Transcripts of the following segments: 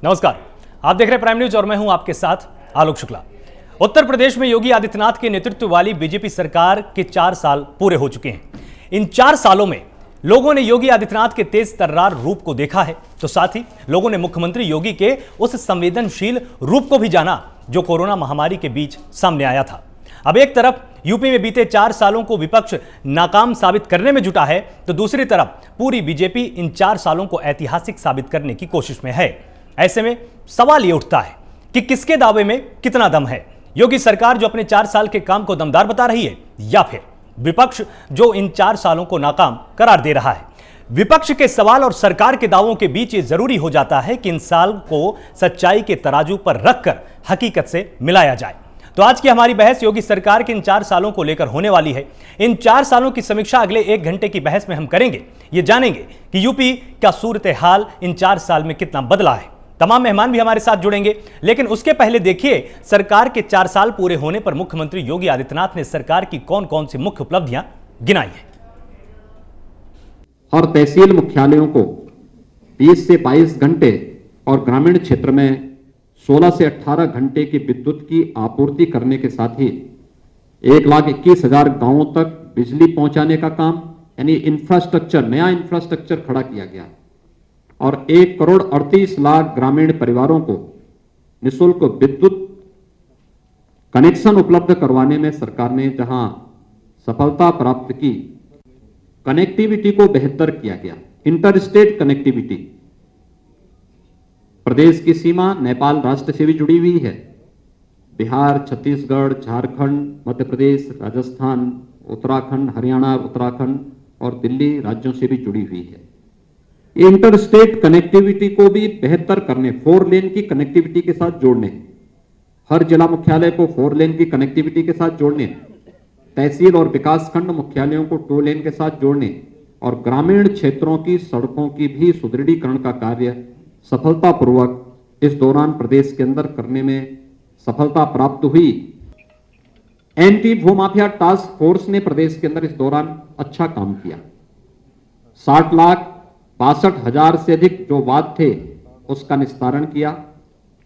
नमस्कार, आप देख रहे हैं प्राइम न्यूज और मैं हूं आपके साथ आलोक शुक्ला। उत्तर प्रदेश में योगी आदित्यनाथ के नेतृत्व वाली बीजेपी सरकार के 4 साल पूरे हो चुके हैं। इन 4 सालों में लोगों ने योगी आदित्यनाथ के तेज तर्रार रूप को देखा है, तो साथ ही लोगों ने मुख्यमंत्री योगी के उस संवेदनशील रूप को भी जाना जो कोरोना महामारी के बीच सामने आया था। अब एक तरफ यूपी में बीते 4 सालों को विपक्ष नाकाम साबित करने में जुटा है, तो दूसरी तरफ पूरी बीजेपी इन 4 सालों को ऐतिहासिक साबित करने की कोशिश में है। ऐसे में सवाल यह उठता है कि किसके दावे में कितना दम है, योगी सरकार जो अपने 4 साल के काम को दमदार बता रही है, या फिर विपक्ष जो इन 4 सालों को नाकाम करार दे रहा है। विपक्ष के सवाल और सरकार के दावों के बीच ये जरूरी हो जाता है कि इन साल को सच्चाई के तराजू पर रखकर हकीकत से मिलाया जाए। तो आज की हमारी बहस योगी सरकार के इन 4 सालों को लेकर होने वाली है। इन 4 सालों की समीक्षा अगले 1 घंटे की बहस में हम करेंगे। ये जानेंगे कि यूपी का सूरत हाल इन 4 साल में कितना बदला है। तमाम मेहमान भी हमारे साथ जुड़ेंगे, लेकिन उसके पहले देखिए सरकार के 4 साल पूरे होने पर मुख्यमंत्री योगी आदित्यनाथ ने सरकार की कौन कौन सी मुख्य उपलब्धियां गिनाई हैं। हर तहसील मुख्यालयों को 20 से 22 घंटे और ग्रामीण क्षेत्र में 16 से 18 घंटे की विद्युत की आपूर्ति करने के साथ ही 1,21,000 गांवों तक बिजली पहुंचाने का काम, यानी इंफ्रास्ट्रक्चर, नया इंफ्रास्ट्रक्चर खड़ा किया गया और 1,38,00,000 ग्रामीण परिवारों को निःशुल्क विद्युत कनेक्शन उपलब्ध करवाने में सरकार ने जहां सफलता प्राप्त की, कनेक्टिविटी को बेहतर किया गया। इंटर स्टेट कनेक्टिविटी, प्रदेश की सीमा नेपाल राष्ट्र से भी जुड़ी हुई है। बिहार, छत्तीसगढ़, झारखंड, मध्य प्रदेश, राजस्थान, उत्तराखंड, हरियाणा, उत्तराखंड और दिल्ली राज्यों से भी जुड़ी हुई है। इंटर स्टेट कनेक्टिविटी को भी बेहतर करने, 4 लेन की कनेक्टिविटी के साथ जोड़ने, हर जिला मुख्यालय को 4 लेन की कनेक्टिविटी के साथ जोड़ने, तहसील और विकासखंड मुख्यालयों को 2 लेन के साथ जोड़ने और ग्रामीण क्षेत्रों की सड़कों की भी सुदृढ़ीकरण का कार्य सफलतापूर्वक इस दौरान प्रदेश के अंदर करने में सफलता प्राप्त हुई। एंटी भूमाफिया टास्क फोर्स ने प्रदेश के अंदर इस दौरान अच्छा काम किया। 60,62,000 से अधिक जो वाद थे उसका निस्तारण किया।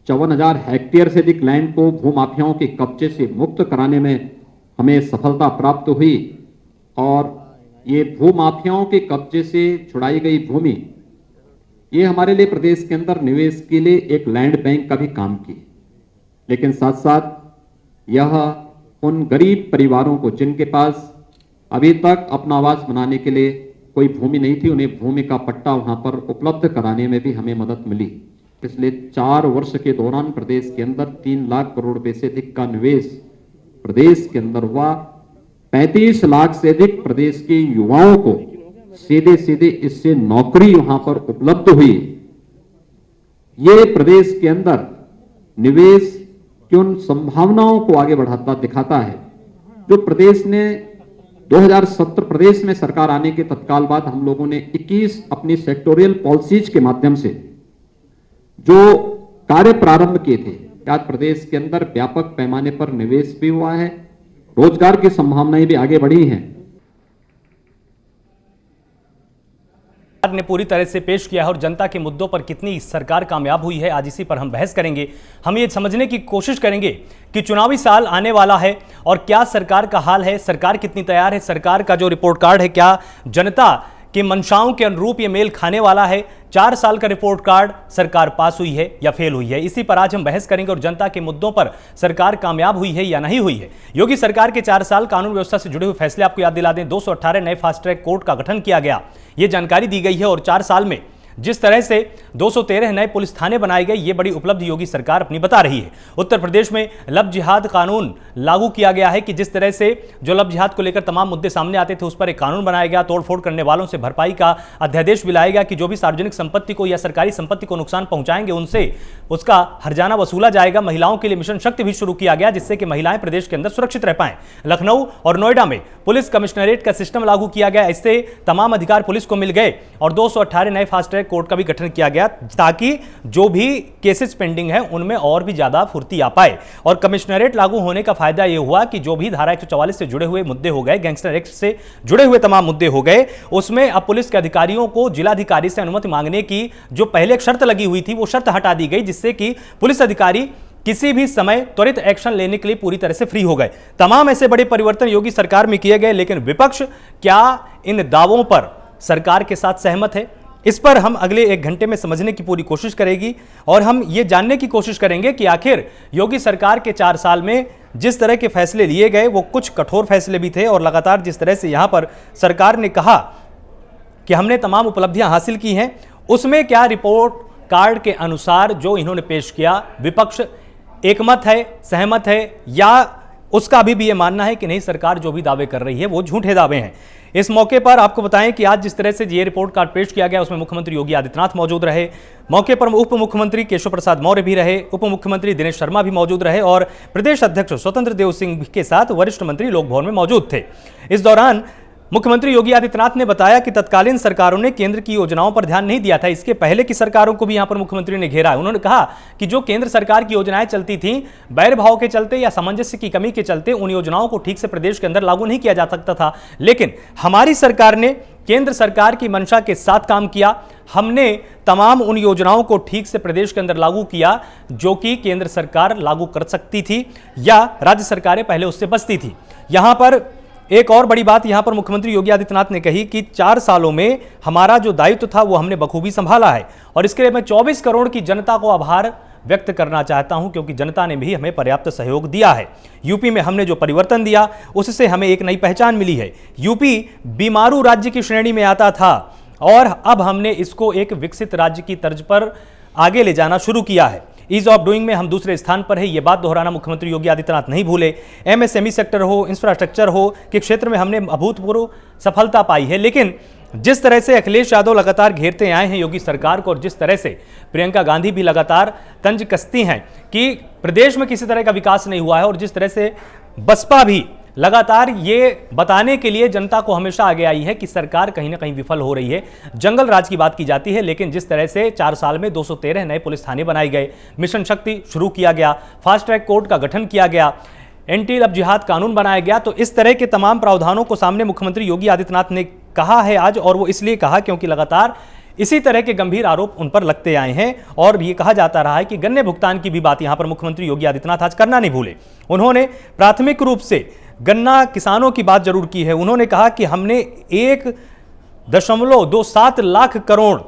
54,000 हेक्टेयर से अधिक लैंड को भूमाफियाओं के कब्जे से मुक्त कराने में हमें सफलता प्राप्त हुई और ये भूमाफियाओं के कब्जे से छुड़ाई गई भूमि, ये हमारे लिए प्रदेश के अंदर निवेश के लिए एक लैंड बैंक का भी काम की। लेकिन साथ साथ यह उन गरीब परिवारों को जिनके पास अभी तक अपना आवास बनाने के लिए कोई भूमि नहीं थी, उन्हें भूमि का पट्टा वहां पर उपलब्ध कराने में भी हमें मदद मिली। पिछले 4 वर्ष के दौरान प्रदेश के अंदर 3 लाख करोड़ रुपए से अधिक का निवेश प्रदेश के अंदर हुआ। 35 लाख से अधिक प्रदेश के युवाओं को सीधे सीधे इससे नौकरी वहां पर उपलब्ध हुई। ये प्रदेश के अंदर निवेश की उन संभावनाओं को आगे बढ़ाता दिखाता है जो प्रदेश ने 2017 प्रदेश में सरकार आने के तत्काल बाद हम लोगों ने 21 अपनी सेक्टोरियल पॉलिसीज के माध्यम से जो कार्य प्रारंभ किए थे, आज प्रदेश के अंदर व्यापक पैमाने पर निवेश भी हुआ है, रोजगार की संभावनाएं भी आगे बढ़ी हैं। ने पूरी तरह से पेश किया है और जनता के मुद्दों पर कितनी सरकार कामयाब हुई है, आज इसी पर हम बहस करेंगे। हम ये समझने की कोशिश करेंगे कि चुनावी साल आने वाला है और क्या सरकार का हाल है, सरकार कितनी तैयार है, सरकार का जो रिपोर्ट कार्ड है क्या जनता की मंशाओं के अनुरूप ये मेल खाने वाला है। 4 साल का रिपोर्ट कार्ड, सरकार पास हुई है या फेल हुई है, इसी पर आज हम बहस करेंगे और जनता के मुद्दों पर सरकार कामयाब हुई है या नहीं हुई है। योगी सरकार के 4 साल कानून व्यवस्था से जुड़े हुए फैसले आपको याद दिला दें। 218 नए फास्ट ट्रैक कोर्ट का गठन किया गया, ये जानकारी दी गई है और 4 साल में जिस तरह से 213 नए पुलिस थाने बनाए गए, ये बड़ी उपलब्धि योगी सरकार अपनी बता रही है। उत्तर प्रदेश में लब जिहाद कानून लागू किया गया है कि जिस तरह से जो लब जिहाद को लेकर तमाम मुद्दे सामने आते थे उस पर एक कानून बनाया गया। तोड़फोड़ करने वालों से भरपाई का अध्यादेश भी लाया गया कि जो भी सार्वजनिक संपत्ति को या सरकारी संपत्ति को नुकसान पहुंचाएंगे उनसे उसका हर्जाना वसूला जाएगा। महिलाओं के लिए मिशन शक्ति भी शुरू किया गया जिससे कि महिलाएं प्रदेश के अंदर सुरक्षित रह पाएं। लखनऊ और नोएडा में पुलिस कमिश्नरेट का सिस्टम लागू किया गया, इससे तमाम अधिकार पुलिस को मिल गए और 218 नए फास्ट ट्रैक ट्रैक कोर्ट का भी गठन किया गया ताकि जो भी केसेस पेंडिंग है उनमें और भी ज्यादा फुर्ती आ पाए। और कमिश्नरेट लागू होने का फायदा यह हुआ कि जो भी धारा 144 से जुड़े हुए मुद्दे हो गए, गैंगस्टर एक्ट से जुड़े हुए तमाम मुद्दे हो गए, उसमें अब पुलिस के अधिकारियों को जिलाधिकारी से अनुमति मांगने की जो पहले एक शर्त लगी हुई थी वो शर्त हटा दी गई, जिससे कि पुलिस अधिकारी किसी भी समय त्वरित एक्शन लेने के लिए पूरी तरह से फ्री हो गए। तमाम ऐसे बड़े परिवर्तन योगी सरकार में किए गए, लेकिन विपक्ष क्या इन दावों पर सरकार के साथ सहमत है? इस पर हम अगले 1 घंटे में समझने की पूरी कोशिश करेगी और हम ये जानने की कोशिश करेंगे कि आखिर योगी सरकार के 4 साल में जिस तरह के फैसले लिए गए वो कुछ कठोर फैसले भी थे, और लगातार जिस तरह से यहां पर सरकार ने कहा कि हमने तमाम उपलब्धियां हासिल की हैं, उसमें क्या रिपोर्ट कार्ड के अनुसार जो इन्होंने पेश किया विपक्ष एकमत है, सहमत है, या उसका अभी भी यह मानना है कि नहीं, सरकार जो भी दावे कर रही है वो झूठे दावे हैं? इस मौके पर आपको बताएं कि आज जिस तरह से ये रिपोर्ट कार्ड पेश किया गया उसमें मुख्यमंत्री योगी आदित्यनाथ मौजूद रहे, मौके पर उप मुख्यमंत्री केशव प्रसाद मौर्य भी रहे, उप मुख्यमंत्री दिनेश शर्मा भी मौजूद रहे और प्रदेश अध्यक्ष स्वतंत्र देव सिंह के साथ वरिष्ठ मंत्री लोक भवन में मौजूद थे। इस दौरान मुख्यमंत्री योगी आदित्यनाथ ने बताया कि तत्कालीन सरकारों ने केंद्र की योजनाओं पर ध्यान नहीं दिया था। इसके पहले की सरकारों को भी यहां पर मुख्यमंत्री ने घेरा है। उन्होंने कहा कि जो केंद्र सरकार की योजनाएं चलती थीं, बैरभाव के चलते या सामंजस्य की कमी के चलते उन योजनाओं को ठीक से प्रदेश के अंदर लागू नहीं किया जा सकता था, लेकिन हमारी सरकार ने केंद्र सरकार की मंशा के साथ काम किया। हमने तमाम उन योजनाओं को ठीक से प्रदेश के अंदर लागू किया जो कि केंद्र सरकार लागू कर सकती थी या राज्य सरकारें पहले उससे बचती थी। यहां पर एक और बड़ी बात यहां पर मुख्यमंत्री योगी आदित्यनाथ ने कही कि 4 सालों में हमारा जो दायित्व था वो हमने बखूबी संभाला है, और इसके लिए मैं 24 करोड़ की जनता को आभार व्यक्त करना चाहता हूं, क्योंकि जनता ने भी हमें पर्याप्त सहयोग दिया है। यूपी में हमने जो परिवर्तन दिया उससे हमें एक नई पहचान मिली है। यूपी बीमारू राज्य की श्रेणी में आता था और अब हमने इसको एक विकसित राज्य की तर्ज पर आगे ले जाना शुरू किया है। ईज ऑफ डूइंग में हम दूसरे स्थान पर है, ये बात दोहराना मुख्यमंत्री योगी आदित्यनाथ नहीं भूले। एमएसएमई सेक्टर हो, इंफ्रास्ट्रक्चर हो के क्षेत्र में हमने अभूतपूर्व सफलता पाई है, लेकिन जिस तरह से अखिलेश यादव लगातार घेरते आए हैं योगी सरकार को, और जिस तरह से प्रियंका गांधी भी लगातार तंज कसती हैं कि प्रदेश में किसी तरह का विकास नहीं हुआ है, और जिस तरह से बसपा भी लगातार ये बताने के लिए जनता को हमेशा आगे आई है कि सरकार कहीं ना कहीं विफल हो रही है। जंगल राज की बात की जाती है, लेकिन जिस तरह से 4 साल में 213 नए पुलिस थाने बनाए गए, मिशन शक्ति शुरू किया गया, फास्ट ट्रैक कोर्ट का गठन किया गया, एंटी लव जिहाद कानून बनाया गया, तो इस तरह के तमाम प्रावधानों को सामने मुख्यमंत्री योगी आदित्यनाथ ने कहा है आज, और वो इसलिए कहा क्योंकि लगातार इसी तरह के गंभीर आरोप उन पर लगते आए हैं। और ये कहा जाता रहा है कि गन्ने भुगतान की भी बात यहां पर मुख्यमंत्री योगी आदित्यनाथ आज करना नहीं भूले। उन्होंने प्राथमिक रूप से गन्ना किसानों की बात जरूर की है। उन्होंने कहा कि हमने 1.27 लाख करोड़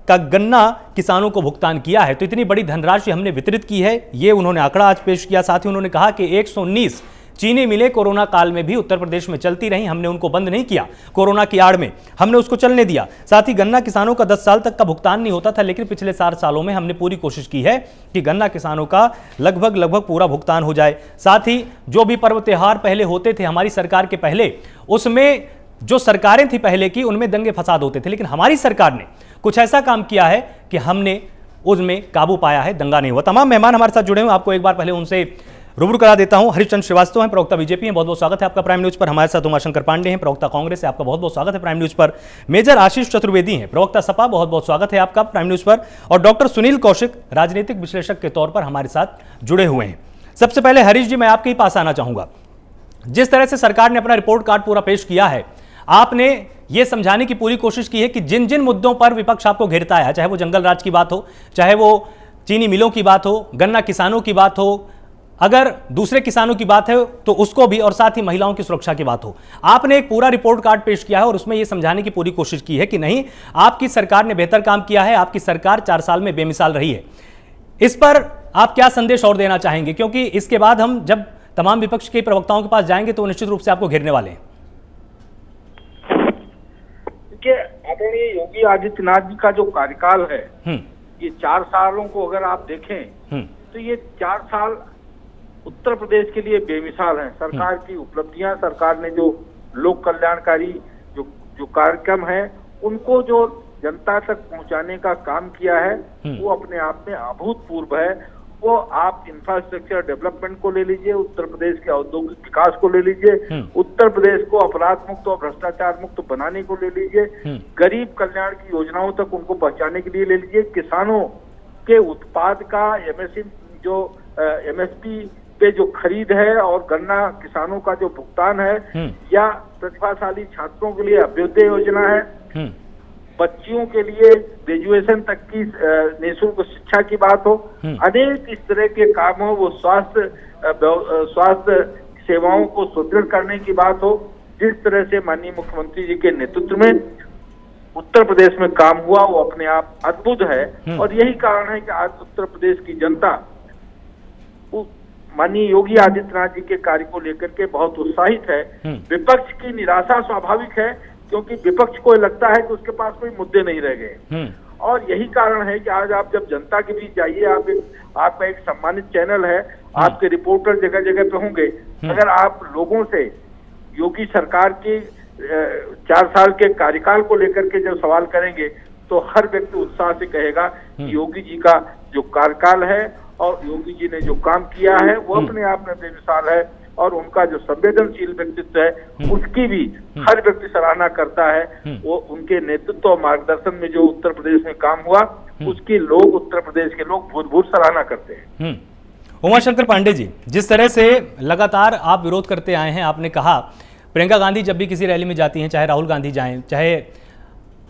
का गन्ना किसानों को भुगतान किया है, तो इतनी बड़ी धनराशि हमने वितरित की है, ये उन्होंने आंकड़ा आज पेश किया। साथ ही उन्होंने कहा कि 119 चीनी मिलें कोरोना काल में भी उत्तर प्रदेश में चलती रही, हमने उनको बंद नहीं किया, कोरोना की आड़ में हमने उसको चलने दिया। साथ ही गन्ना किसानों का 10 साल तक का भुगतान नहीं होता था, लेकिन पिछले 4 सालों में हमने पूरी कोशिश की है कि गन्ना किसानों का लगभग पूरा भुगतान हो जाए। साथ ही जो भी पर्व त्यौहार पहले होते थे हमारी सरकार के पहले, उसमें जो सरकारें थी पहले की उनमें दंगे फसाद होते थे, लेकिन हमारी सरकार ने कुछ ऐसा काम किया है कि हमने उसमें काबू पाया है, दंगा नहीं हुआ। तमाम मेहमान हमारे साथ जुड़े हुए, आपको एक बार पहले उनसे रूबरू करा देता हूं। हरिश्चंद्र श्रीवास्तव हैं, प्रवक्ता बीजेपी हैं, बहुत बहुत स्वागत है आपका प्राइम न्यूज पर। हमारे साथ उमाशंकर पांडे हैं, प्रवक्ता कांग्रेस है, आपका बहुत बहुत स्वागत है प्राइम न्यूज पर। मेजर आशीष चतुर्वेदी हैं, प्रवक्ता सपा, बहुत बहुत स्वागत है आपका प्राइम न्यूज पर। और डॉक्टर सुनील कौशिक राजनीतिक विश्लेषक के तौर पर हमारे साथ जुड़े हुए हैं। सबसे पहले हरीश जी, मैं आपके ही पास आना चाहूंगा। जिस तरह से सरकार ने अपना रिपोर्ट कार्ड पूरा पेश किया है, आपने यह समझाने की पूरी कोशिश की है कि जिन जिन मुद्दों पर विपक्ष आपको घेरता है, चाहे वो जंगल राज की बात हो, चाहे वो चीनी मिलों की बात हो, गन्ना किसानों की बात हो, अगर दूसरे किसानों की बात है तो उसको भी, और साथ ही महिलाओं की सुरक्षा की बात हो, आपने एक पूरा रिपोर्ट कार्ड पेश किया है और उसमें यह समझाने की पूरी कोशिश की है कि नहीं, आपकी सरकार ने बेहतर काम किया है, आपकी सरकार 4 साल में बेमिसाल रही है। इस पर आप क्या संदेश और देना चाहेंगे, क्योंकि इसके बाद हम जब तमाम विपक्ष के प्रवक्ताओं के पास जाएंगे तो निश्चित रूप से आपको घेरने वाले हैं। आदरणीय योगी आदित्यनाथ जी का जो कार्यकाल है, ये 4 सालों को अगर आप देखें तो ये 4 साल उत्तर प्रदेश के लिए बेमिसाल हैं। सरकार की उपलब्धियां, सरकार ने जो लोक कल्याणकारी जो कार्यक्रम है उनको जो जनता तक पहुंचाने का काम किया है वो अपने आप में अभूतपूर्व है। वो आप इंफ्रास्ट्रक्चर डेवलपमेंट को ले लीजिए, उत्तर प्रदेश के औद्योगिक विकास को ले लीजिए, उत्तर प्रदेश को अपराध मुक्त और भ्रष्टाचार मुक्त बनाने को ले लीजिए, गरीब कल्याण की योजनाओं तक उनको पहुंचाने के लिए ले लीजिए, किसानों के उत्पाद का एमएसपी पे जो खरीद है और गन्ना किसानों का जो भुगतान है, या प्रतिभाशाली छात्रों के लिए अभ्युदय योजना है, बच्चियों के लिए ग्रेजुएशन तक की निःशुल्क शिक्षा की बात हो, अनेक इस तरह के काम हो, वो स्वास्थ्य सेवाओं को सुदृढ़ करने की बात हो, जिस तरह से माननीय मुख्यमंत्री जी के नेतृत्व में उत्तर प्रदेश में काम हुआ वो अपने आप अद्भुत है। और यही कारण है कि आज उत्तर प्रदेश की जनता माननीय योगी आदित्यनाथ जी के कार्य को लेकर के बहुत उत्साहित है। विपक्ष की निराशा स्वाभाविक है, क्योंकि विपक्ष को लगता है कि उसके पास कोई मुद्दे नहीं रह गए, और यही कारण है कि आज आप जब जनता के बीच जाइए, आपका एक सम्मानित चैनल है, आपके रिपोर्टर जगह जगह पे होंगे, अगर आप लोगों से योगी सरकार की 4 साल के कार्यकाल को लेकर के जब सवाल करेंगे, तो हर व्यक्ति उत्साह से कहेगा कि योगी जी का जो कार्यकाल है और योगी जी ने जो काम किया है वो अपने आप में बेमिसाल है, और उनका जो संवेदनशील व्यक्तित्व है उसकी भी हर व्यक्ति सराहना करता है। वो उनके नेतृत्व और मार्गदर्शन में जो उत्तर प्रदेश में काम हुआ उसकी लोग, उत्तर प्रदेश के लोग भूत सराहना करते हैं। उमाशंकर पांडे जी, जिस तरह से लगातार आप विरोध करते आए हैं, आपने कहा प्रियंका गांधी जब भी किसी रैली में जाती हैं, चाहे राहुल गांधी जाएं, चाहे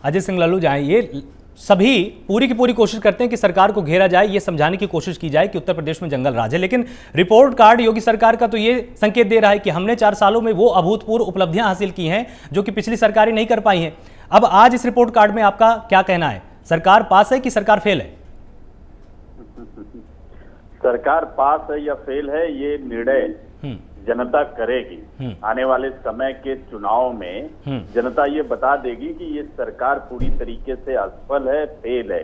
अजय सिंह लल्लू जाएं, ये सभी पूरी की पूरी कोशिश करते हैं कि सरकार को घेरा जाए, ये समझाने की कोशिश की जाए कि उत्तर प्रदेश में जंगल राज है। लेकिन रिपोर्ट कार्ड योगी सरकार का तो ये संकेत दे रहा है कि हमने 4 सालों में वो अभूतपूर्व उपलब्धियां हासिल की हैं जो कि पिछली सरकारें नहीं कर पाई हैं। अब आज इस रिपोर्ट कार्ड में आपका क्या कहना है? सरकार पास है कि सरकार फेल है? सरकार पास है या फेल है, ये निर्णय जनता करेगी। आने वाले समय के चुनाव में जनता ये बता देगी कि ये सरकार पूरी तरीके से असफल है, फेल है।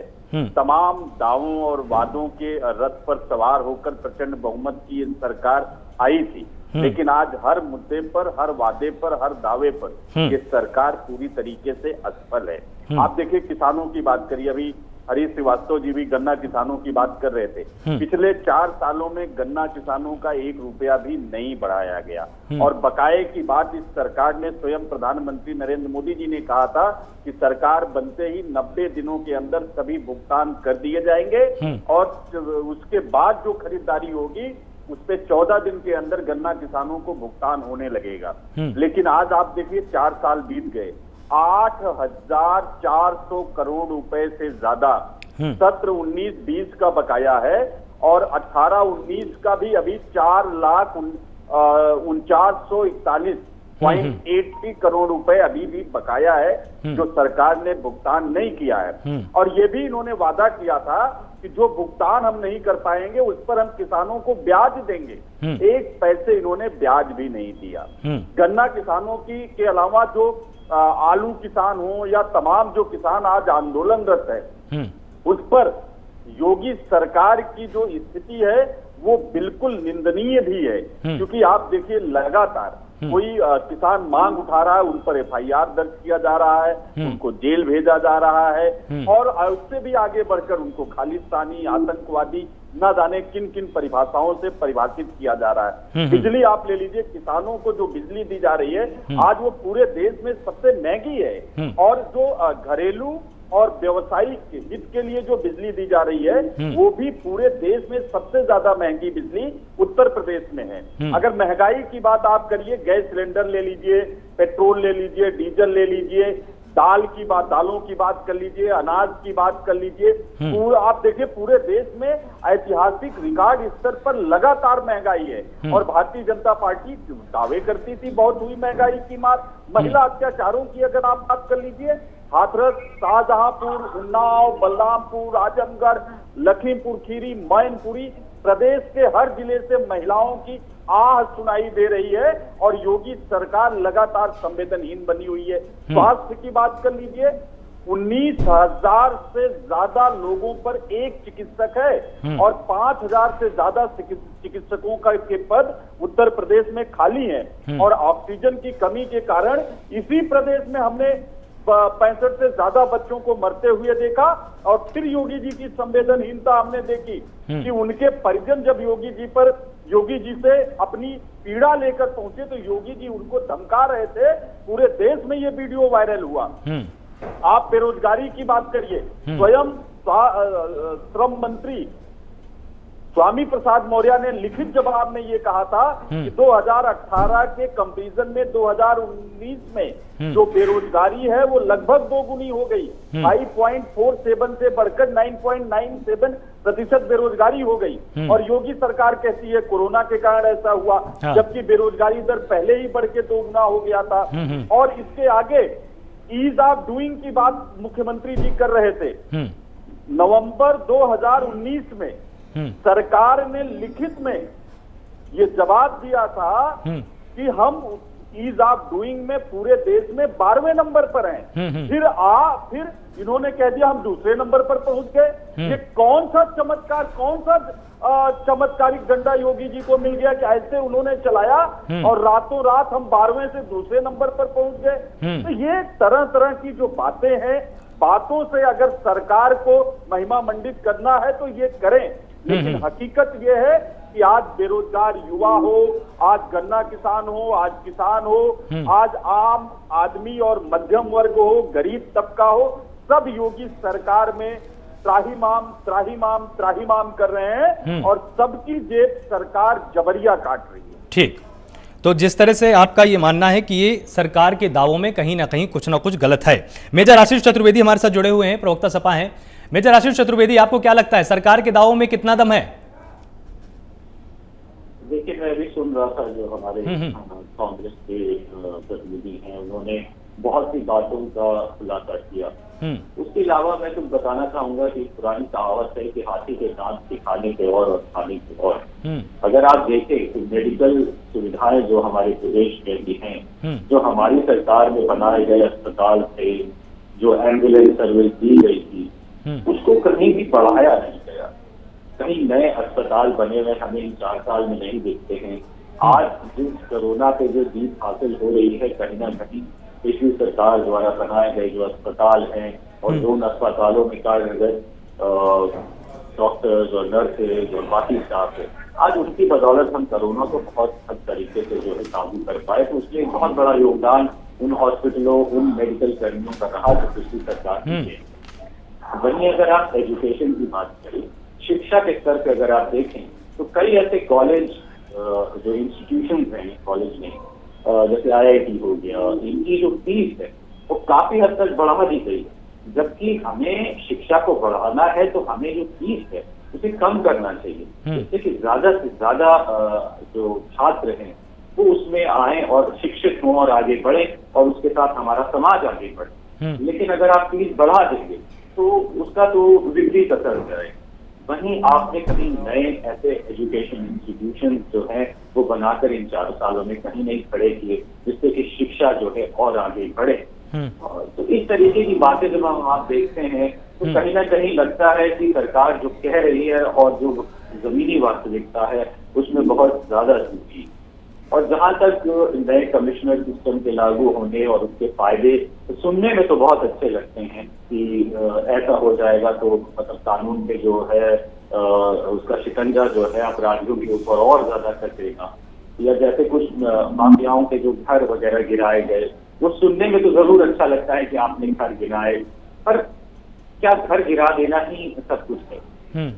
तमाम दावों और वादों के रथ पर सवार होकर प्रचंड बहुमत की ये सरकार आई थी, लेकिन आज हर मुद्दे पर, हर वादे पर, हर दावे पर ये सरकार पूरी तरीके से असफल है। आप देखिए, किसानों की बात करिए, अभी हरीश श्रीवास्तव जी भी गन्ना किसानों की बात कर रहे थे। पिछले 4 सालों में गन्ना किसानों का 1 रुपया भी नहीं बढ़ाया गया, और बकाये की बात इस सरकार ने, स्वयं प्रधानमंत्री नरेंद्र मोदी जी ने कहा था कि सरकार बनते ही 90 दिनों के अंदर सभी भुगतान कर दिए जाएंगे, और उसके बाद जो खरीदारी होगी उस पे 14 दिन के अंदर गन्ना किसानों को भुगतान होने लगेगा। लेकिन आज आप देखिए, 4 साल बीत गए, 8,400 करोड़ रुपए से ज्यादा सत्र 19-20 का बकाया है, और 18-19 का भी अभी 4,49,41.80 करोड़ रुपए अभी भी बकाया है, जो सरकार ने भुगतान नहीं किया है। और ये भी इन्होंने वादा किया था कि जो भुगतान हम नहीं कर पाएंगे उस पर हम किसानों को ब्याज देंगे। 1 पैसे इन्होंने ब्याज भी नहीं दिया। गन्ना किसानों के अलावा जो आलू किसान हो या तमाम जो किसान आज आंदोलनरत है, उस पर योगी सरकार की जो स्थिति है वो बिल्कुल निंदनीय भी है। क्योंकि आप देखिए, लगातार कोई किसान मांग उठा रहा है, उन पर FIR दर्ज किया जा रहा है, उनको जेल भेजा जा रहा है, और उससे भी आगे बढ़कर उनको खालिस्तानी, आतंकवादी, न जाने किन किन परिभाषाओं से परिभाषित किया जा रहा है। बिजली आप ले लीजिए, किसानों को जो बिजली दी जा रही है आज वो पूरे देश में सबसे महंगी है, और जो घरेलू और व्यवसायिक हित के लिए जो बिजली दी जा रही है वो भी पूरे देश में सबसे ज्यादा महंगी बिजली उत्तर प्रदेश में है। अगर महंगाई की बात आप करिए, गैस सिलेंडर ले लीजिए, पेट्रोल ले लीजिए, डीजल ले लीजिए, दालों की बात कर लीजिए, अनाज की बात कर लीजिए, आप देखिए पूरे देश में ऐतिहासिक रिकॉर्ड स्तर पर लगातार महंगाई है। और भारतीय जनता पार्टी दावे करती थी बहुत हुई महंगाई की मार। महिला अत्याचारों की अगर आप बात कर लीजिए, हाथरस, शाहजहांपुर, उन्नाव, बलरामपुर, आजमगढ़, लखीमपुर खीरी, मैनपुरी, प्रदेश के हर जिले से महिलाओं की आह सुनाई दे रही है, और योगी सरकार लगातार संवेदनहीन बनी हुई है। स्वास्थ्य की बात कर लीजिए, 19,000 से ज्यादा लोगों पर एक चिकित्सक है, और 5,000 से ज्यादा चिकित्सकों के पद उत्तर प्रदेश में खाली हैं। और ऑक्सीजन की कमी के कारण इसी प्रदेश में हमने 65 से ज्यादा बच्चों को मरते हुए देखा। और फिर योगी जी की संवेदनहीनता हमने देखी कि उनके परिजन जब योगी जी से अपनी पीड़ा लेकर पहुंचे तो योगी जी उनको धमका रहे थे। पूरे देश में ये वीडियो वायरल हुआ। आप बेरोजगारी की बात करिए, स्वयं श्रम मंत्री स्वामी प्रसाद मौर्य ने लिखित जवाब में ये कहा था कि 2018 के कंपैरिजन में 2019 में जो बेरोजगारी है वो लगभग दोगुनी हो गई। 5.47 से बढ़कर 9.97% बेरोजगारी हो गई। और योगी सरकार कहती है कोरोना के कारण ऐसा हुआ, जबकि बेरोजगारी दर पहले ही बढ़ के दोगुना हो गया था। और इसके आगे ईज ऑफ डूइंग की बात मुख्यमंत्री जी कर रहे थे। नवंबर 2019 में सरकार ने लिखित में ये जवाब दिया था कि हम ईज ऑफ डूइंग में पूरे देश में 12वें नंबर पर हैं। फिर इन्होंने कह दिया हम दूसरे नंबर पर पहुंच गए। ये कौन सा चमत्कार, कौन सा चमत्कारिक डंडा योगी जी को मिल गया कि ऐसे उन्होंने चलाया और रातों रात हम 12वें से दूसरे नंबर पर पहुंच गए। तो ये तरह तरह की जो बातें हैं, बातों से अगर सरकार को महिमा मंडित करना है तो ये करें, लेकिन हकीकत ये है कि आज बेरोजगार युवा हो, आज गन्ना किसान हो, आज किसान हो, आज आम आदमी और मध्यम वर्ग हो, गरीब तबका हो, सब योगी सरकार में त्राहिमाम त्राहिमाम त्राहिमाम कर रहे हैं और सबकी जेब सरकार जबरिया काट रही है। ठीक, तो जिस तरह से आपका ये मानना है कि ये सरकार के दावों में कहीं ना कुछ गलत है। मेजर आशीष चतुर्वेदी हमारे साथ जुड़े हुए हैं, प्रवक्ता सपा हैं। मेजर आशीष चतुर्वेदी, आपको क्या लगता है सरकार के दावों में कितना दम है? देखिए, मैं भी सुन रहा था जो हमारे कांग्रेस के प्रतिनिधि हैं, उन्होंने बहुत सी बातों का खुलासा किया। उसके अलावा मैं तो बताना चाहूंगा कि पुरानी कहावत है कि हाथी के दांत दिखाने के और खाने के और। अगर आप देखें तो मेडिकल सुविधाएं जो हमारे प्रदेश में भी हैं, जो हमारी सरकार में बनाए गए अस्पताल थे, जो एम्बुलेंस सर्विस दी गई थी, उसको कहीं भी बढ़ाया नहीं गया। कहीं नए अस्पताल बने हुए हमें इन 4 साल में नहीं दिखते हैं। आज जिस कोरोना पे जो जीत हासिल हो रही है, कहीं ना कहीं पिछली सरकार द्वारा बनाए गए जो अस्पताल हैं और जो उन अस्पतालों में कार्यरत डॉक्टर्स और नर्सेज और बाकी स्टाफ है, आज उनकी बदौलत हम कोरोना को बहुत हद तरीके से जो है काबू कर पाए। तो उसमें बहुत बड़ा योगदान उन हॉस्पिटलों, उन मेडिकल कर्मियों का रहा जो पिछली सरकार की। वहीं अगर आप एजुकेशन की बात करें, शिक्षा के स्तर पर अगर आप देखें तो कई ऐसे कॉलेज जो इंस्टीट्यूशन हैं कॉलेज में, जैसे IIT हो गया, इनकी जो फीस है वो काफी हद तक बढ़ा दी गई है। जबकि हमें शिक्षा को बढ़ाना है तो हमें जो फीस है उसे कम करना चाहिए, जिससे कि ज्यादा से ज्यादा जो छात्र हैं वो उसमें आए और शिक्षित हों और आगे बढ़े और उसके साथ हमारा समाज आगे बढ़े। लेकिन अगर आप फीस बढ़ा देंगे तो उसका तो विपरीत असर करेगा। वहीं आपने कहीं नए ऐसे एजुकेशन इंस्टीट्यूशन जो हैं वो बनाकर इन 4 सालों में कहीं नहीं खड़े किए, जिससे कि शिक्षा जो है और आगे बढ़े। तो इस तरीके की बातें जब हम आप देखते हैं तो कहीं ना कहीं लगता है कि सरकार जो कह रही है और जो जमीनी वास्तविकता है उसमें बहुत ज्यादा चूकी। और जहां तक नए कमिश्नर सिस्टम के लागू होने और उसके फायदे सुनने में तो बहुत अच्छे लगते हैं कि ऐसा हो जाएगा तो मतलब कानून पे जो है उसका शिकंजा जो है अपराधियों के ऊपर और ज्यादा कसेगा, या जैसे कुछ माफियाओं के जो घर वगैरह गिराए गए वो सुनने में तो जरूर अच्छा लगता है कि आपने घर गिराए, पर क्या घर गिरा देना ही सब कुछ है?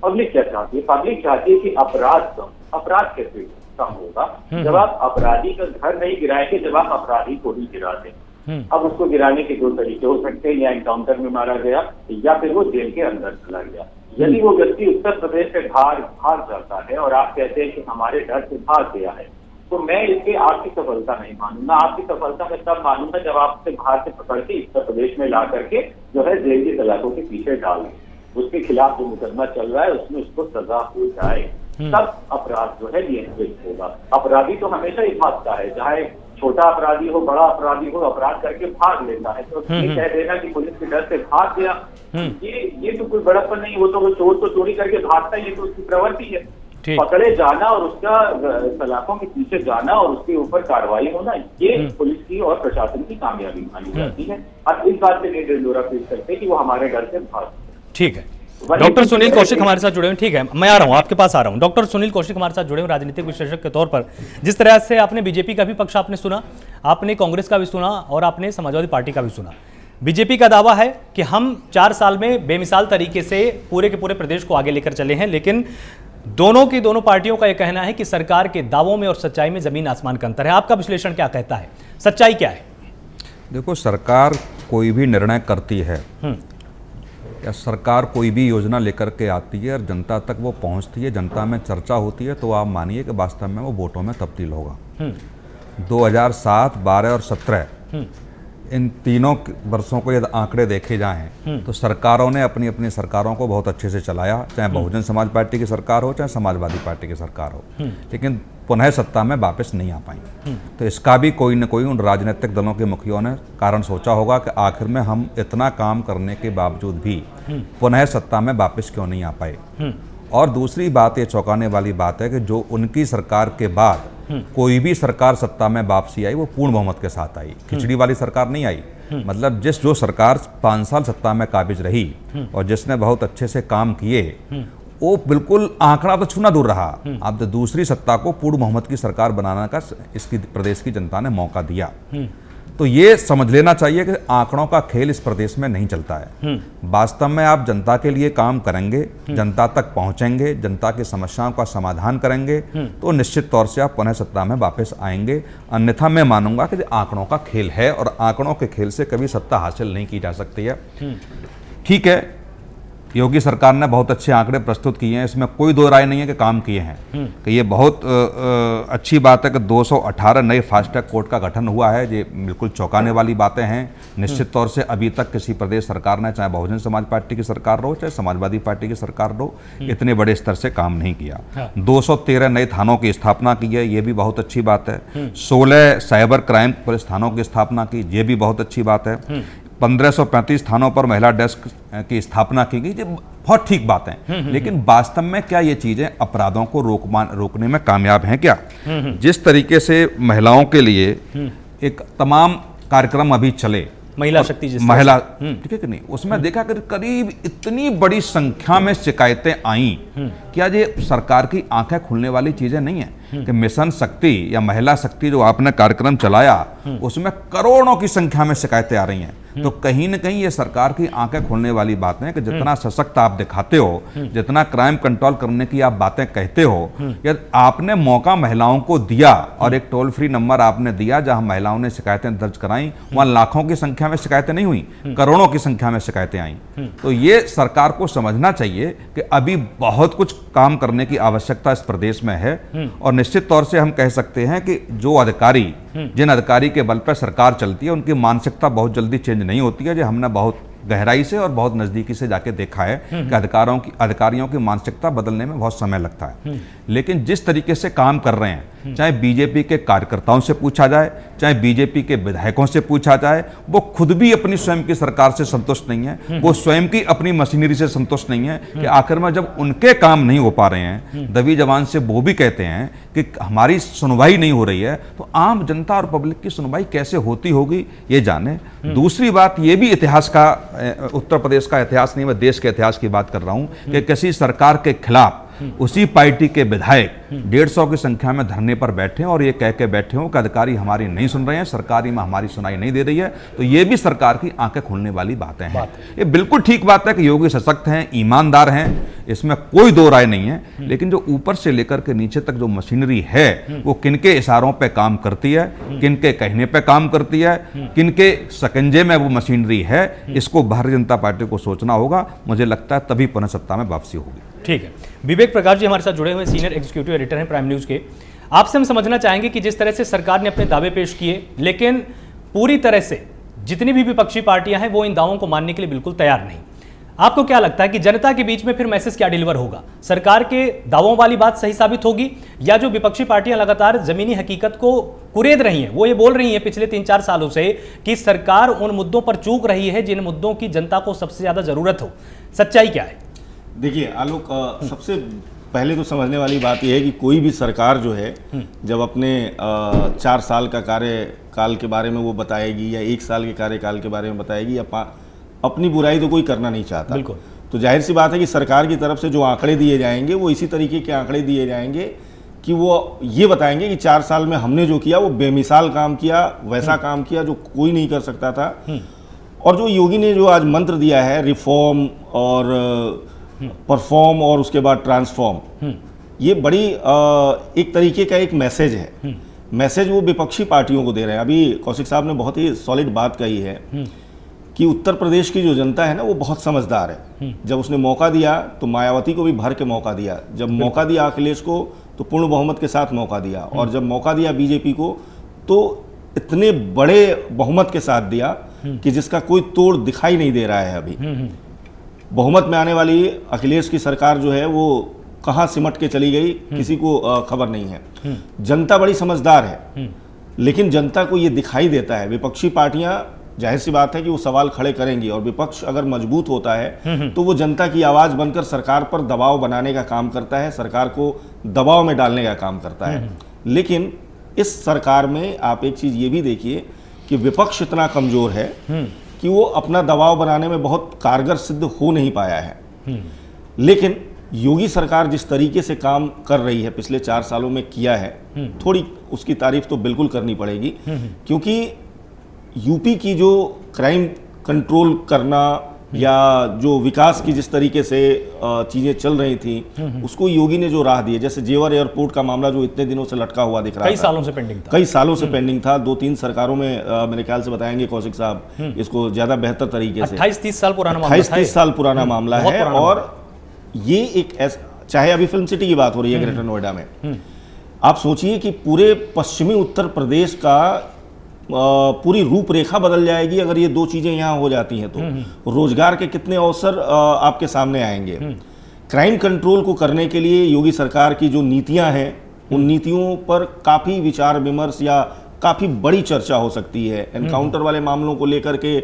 पब्लिक क्या चाहती है? पब्लिक चाहती है कि अपराध कैसे कम होगा जब आप अपराधी का घर नहीं गिराएंगे, जब आप अपराधी को ही गिरा दें। अब उसको गिराने के 2 तरीके हो सकते हैं, या एनकाउंटर में मारा गया या फिर वो जेल के अंदर चला गया। यदि वो व्यक्ति उत्तर प्रदेश से भाग जाता है और आप कहते हैं कि हमारे डर से भाग गया है, तो मैं इसके आपकी सफलता नहीं मानूंगा। आपकी सफलता मैं तब मानूंगा जब आपसे बाहर से पकड़ के उत्तर प्रदेश में ला करके जो है जेल की सलाखों के पीछे डाल दें, उसके खिलाफ जो मुकदमा चल रहा है उसमें उसको सजा हो जाए, तब अपराध जो है नियंत्रित होगा। अपराधी तो हमेशा ही भागता है, चाहे छोटा अपराधी हो बड़ा अपराधी हो, अपराध करके भाग लेता है। तो ये कह देना कि पुलिस के डर से भाग गया, ये तो कोई बड़प्पन नहीं। वो चोर तो चोरी करके भागता है, ये तो उसकी प्रवृत्ति है। पकड़े जाना और उसका सलाखों के पीछे जाना और उसके ऊपर कार्रवाई होना, ये पुलिस की और प्रशासन की कामयाबी मानी जाती है। अब इस बात पे नहीं ढिंढोरा पीट सकते कि वो हमारे डर से भाग। ठीक है, डॉक्टर सुनील कौशिक हमारे साथ जुड़े हुए। ठीक है, मैं आ रहा हूं, आपके पास आ रहा हूं। डॉक्टर सुनील कौशिक हमारे साथ जुड़े हुए राजनीतिक विश्लेषक के तौर पर। जिस तरह से आपने बीजेपी का भी पक्ष आपने सुना, आपने कांग्रेस का भी सुना और आपने समाजवादी पार्टी का भी सुना। बीजेपी का दावा है कि हम 4 साल में बेमिसाल तरीके से पूरे के पूरे प्रदेश को आगे लेकर चले हैं, लेकिन दोनों पार्टियों का यह कहना है कि सरकार के दावों में और सच्चाई में जमीन आसमान का अंतर है। आपका विश्लेषण क्या कहता है, सच्चाई क्या है? देखो, सरकार कोई भी निर्णय करती है या सरकार कोई भी योजना लेकर के आती है और जनता तक वो पहुंचती है, जनता में चर्चा होती है, तो आप मानिए कि वास्तव में वो वोटों में तब्दील होगा। 2007, 12 और 17 इन तीनों वर्षों को यदि आंकड़े देखे जाएं तो सरकारों ने अपनी अपनी सरकारों को बहुत अच्छे से चलाया, चाहे बहुजन समाज पार्टी की सरकार हो चाहे समाजवादी पार्टी की सरकार हो, लेकिन पुनः सत्ता में वापस नहीं आ पाई। तो इसका भी कोई न कोई उन राजनीतिक दलों के मुखियों ने कारण सोचा होगा कि आखिर में हम इतना काम करने के बावजूद भी पुनः सत्ता में वापस क्यों नहीं आ पाए। और दूसरी बात, ये चौंकाने वाली बात है कि जो उनकी सरकार के बाद कोई भी सरकार सत्ता में वापसी आई वो पूर्ण बहुमत के साथ आई, खिचड़ी वाली सरकार नहीं आई। मतलब जो सरकार 5 साल सत्ता में काबिज रही और जिसने बहुत अच्छे से काम किए, वो बिल्कुल आंकड़ा तो छूना दूर रहा, अब तो दूसरी सत्ता को पूर्ण बहुमत की सरकार बनाने का इसकी प्रदेश की जनता ने मौका दिया। तो ये समझ लेना चाहिए कि आंकड़ों का खेल इस प्रदेश में नहीं चलता है। वास्तव में आप जनता के लिए काम करेंगे, जनता तक पहुंचेंगे, जनता की समस्याओं का समाधान करेंगे, तो निश्चित तौर से आप पुनः सत्ता में वापस आएंगे। अन्यथा मैं मानूंगा कि आंकड़ों का खेल है और आंकड़ों के खेल से कभी सत्ता हासिल नहीं की जा सकती है। ठीक है, योगी सरकार ने बहुत अच्छे आंकड़े प्रस्तुत किए हैं, इसमें कोई दो राय नहीं है कि काम किए हैं, कि ये बहुत अच्छी बात है कि 218 नए फास्ट ट्रैक कोर्ट का गठन हुआ है। ये बिल्कुल चौंकाने वाली बातें हैं। निश्चित तौर से अभी तक किसी प्रदेश सरकार ने, चाहे बहुजन समाज पार्टी की सरकार हो चाहे समाजवादी पार्टी की सरकार हो, इतने बड़े स्तर से काम नहीं किया। 213 नए थानों की स्थापना की है, ये भी बहुत अच्छी बात है। 16 साइबर क्राइम पुलिस थानों की स्थापना की, ये भी बहुत अच्छी बात है। 1535 थानों पर महिला डेस्क की स्थापना की गई, ये बहुत ठीक बात है। लेकिन वास्तव में क्या ये चीजें अपराधों को रोकने में कामयाब हैं क्या? जिस तरीके से महिलाओं के लिए एक तमाम कार्यक्रम अभी चले, महिला शक्ति, महिला, ठीक है कि नहीं, उसमें देखा कि करीब इतनी बड़ी संख्या में शिकायतें आई। क्या ये सरकार की आंखें खुलने वाली चीजें नहीं है कि मिशन शक्ति या महिला शक्ति जो आपने कार्यक्रम चलाया उसमें करोड़ों की संख्या में शिकायतें आ रही हैं। तो कहीं न कहीं ये सरकार की आंखें खोलने वाली बातें हैं कि जितना सशक्त आप दिखाते हो, जितना क्राइम कंट्रोल करने की आप बातें कहते हो, यदि आपने मौका महिलाओं को दिया और एक टोल फ्री नंबर आपने दिया जहां महिलाओं ने शिकायतें दर्ज कराई, वहां लाखों की संख्या में शिकायतें नहीं हुई, करोड़ों की संख्या में शिकायतें आई। तो ये सरकार को समझना चाहिए कि अभी बहुत कुछ काम करने की आवश्यकता इस प्रदेश में है। और निश्चित तौर से हम कह सकते हैं कि जो अधिकारी, जिन अधिकारी के बल पर सरकार चलती है, उनकी मानसिकता बहुत जल्दी चेंज नहीं होती है। जो हमने बहुत गहराई से और बहुत नजदीकी से जाके देखा है कि अधिकारियों की मानसिकता बदलने में बहुत समय लगता है। लेकिन जिस तरीके से काम कर रहे हैं, चाहे बीजेपी के कार्यकर्ताओं से पूछा जाए, चाहे बीजेपी के विधायकों से पूछा जाए, वो खुद भी अपनी स्वयं की सरकार से संतुष्ट नहीं है, वो स्वयं की अपनी मशीनरी से संतुष्ट नहीं है कि आखिर में जब उनके काम नहीं हो पा रहे हैं, दबी जबान से वो भी कहते हैं कि हमारी सुनवाई नहीं हो रही है, तो आम जनता और पब्लिक की सुनवाई कैसे होती होगी ये जाने। दूसरी बात, ये भी इतिहास का, उत्तर प्रदेश का इतिहास नहीं, मैं देश के इतिहास की बात कर रहा हूं कि किसी सरकार के खिलाफ उसी पार्टी के विधायक 150 की संख्या में धरने पर बैठे हैं और ये कह के बैठे हो कि अधिकारी हमारी नहीं सुन रहे हैं, सरकारी में हमारी सुनाई नहीं दे रही है। तो ये भी सरकार की आंखें खोलने वाली बातें हैं। ये बिल्कुल ठीक बात है कि योगी सशक्त हैं, ईमानदार हैं, इसमें कोई दो राय नहीं है। लेकिन जो ऊपर से लेकर के नीचे तक जो मशीनरी है, वो किनके इशारों पे काम करती है, किनके कहने पे काम करती है, किनके शकंजे में वो मशीनरी है, इसको भारतीय जनता पार्टी को सोचना होगा। मुझे लगता है तभी पुनः सत्ता में वापसी होगी। ठीक है, विवेक प्रकाश जी हमारे साथ जुड़े हुए सीनियर एग्जीक्यूटिव एडिटर हैं प्राइम न्यूज के। आपसे हम समझना चाहेंगे कि जिस तरह से सरकार ने अपने दावे पेश किए, लेकिन पूरी तरह से जितनी भी विपक्षी पार्टियां हैं वो इन दावों को मानने के लिए बिल्कुल तैयार नहीं। आपको क्या लगता है कि जनता के बीच में फिर मैसेज क्या डिलीवर होगा? सरकार के दावों वाली बात सही साबित होगी या जो विपक्षी पार्टियां लगातार जमीनी हकीकत को कुरेद रही हैं, वो ये बोल रही हैं पिछले 3-4 सालों से कि सरकार उन मुद्दों पर चूक रही है जिन मुद्दों की जनता को सबसे ज्यादा जरूरत हो? सच्चाई क्या है? देखिए आलोक, सबसे पहले तो समझने वाली बात यह है कि कोई भी सरकार जो है जब अपने 4 साल का कार्यकाल के बारे में वो बताएगी या 1 साल के कार्यकाल के बारे में बताएगी, अपनी बुराई तो कोई करना नहीं चाहता। बिल्कुल। तो जाहिर सी बात है कि सरकार की तरफ से जो आंकड़े दिए जाएंगे वो इसी तरीके के आंकड़े दिए जाएंगे कि वो ये बताएंगे कि 4 साल में हमने जो किया वो बेमिसाल काम किया, वैसा काम किया जो कोई नहीं कर सकता था। और जो योगी ने जो आज मंत्र दिया है, रिफॉर्म और परफॉर्म और उसके बाद ट्रांसफॉर्म, ये बड़ी एक तरीके का एक मैसेज है। मैसेज वो विपक्षी पार्टियों को दे रहे हैं। अभी कौशिक साहब ने बहुत ही सॉलिड बात कही है कि उत्तर प्रदेश की जो जनता है ना वो बहुत समझदार है। जब उसने मौका दिया तो मायावती को भी भर के मौका दिया, जब मौका दिया अखिलेश को तो पूर्ण बहुमत के साथ मौका दिया, और जब मौका दिया बीजेपी को तो इतने बड़े बहुमत के साथ दिया कि जिसका कोई तोड़ दिखाई नहीं दे रहा है। अभी बहुमत में आने वाली अखिलेश की सरकार जो है वो कहाँ सिमट के चली गई किसी को खबर नहीं है। जनता बड़ी समझदार है, लेकिन जनता को ये दिखाई देता है। विपक्षी पार्टियां जाहिर सी बात है कि वो सवाल खड़े करेंगी, और विपक्ष अगर मजबूत होता है तो वो जनता की आवाज बनकर सरकार पर दबाव बनाने का काम करता है, सरकार को दबाव में डालने का काम करता है। लेकिन इस सरकार में आप एक चीज ये भी देखिए कि विपक्ष इतना कमजोर है कि वो अपना दबाव बनाने में बहुत कारगर सिद्ध हो नहीं पाया है। लेकिन योगी सरकार जिस तरीके से काम कर रही है पिछले 4 सालों में किया है, थोड़ी उसकी तारीफ तो बिल्कुल करनी पड़ेगी। क्योंकि यूपी की जो क्राइम कंट्रोल करना या जो विकास की जिस तरीके से चीजें चल रही थी उसको योगी ने जो राह दी है, जैसे जेवर एयरपोर्ट का मामला जो इतने दिनों से लटका हुआ दिख रहा था, कई सालों से पेंडिंग था, कई सालों से पेंडिंग था। 2-3 सरकारों में मेरे ख्याल से बताएंगे कौशिक साहब इसको ज्यादा बेहतर तरीके से। 28-30 साल पुराना मामला, 28-30 साल पुराना मामला है। और ये एक चाहे अभी फिल्म सिटी की बात हो रही है ग्रेटर नोएडा में, आप सोचिए कि पूरे पश्चिमी उत्तर प्रदेश का पूरी रूपरेखा बदल जाएगी अगर ये 2 चीजें यहाँ हो जाती हैं तो। रोजगार के कितने अवसर आपके सामने आएंगे। क्राइम कंट्रोल को करने के लिए योगी सरकार की जो नीतियां हैं उन नीतियों पर काफी विचार विमर्श या काफी बड़ी चर्चा हो सकती है। एनकाउंटर वाले मामलों को लेकर के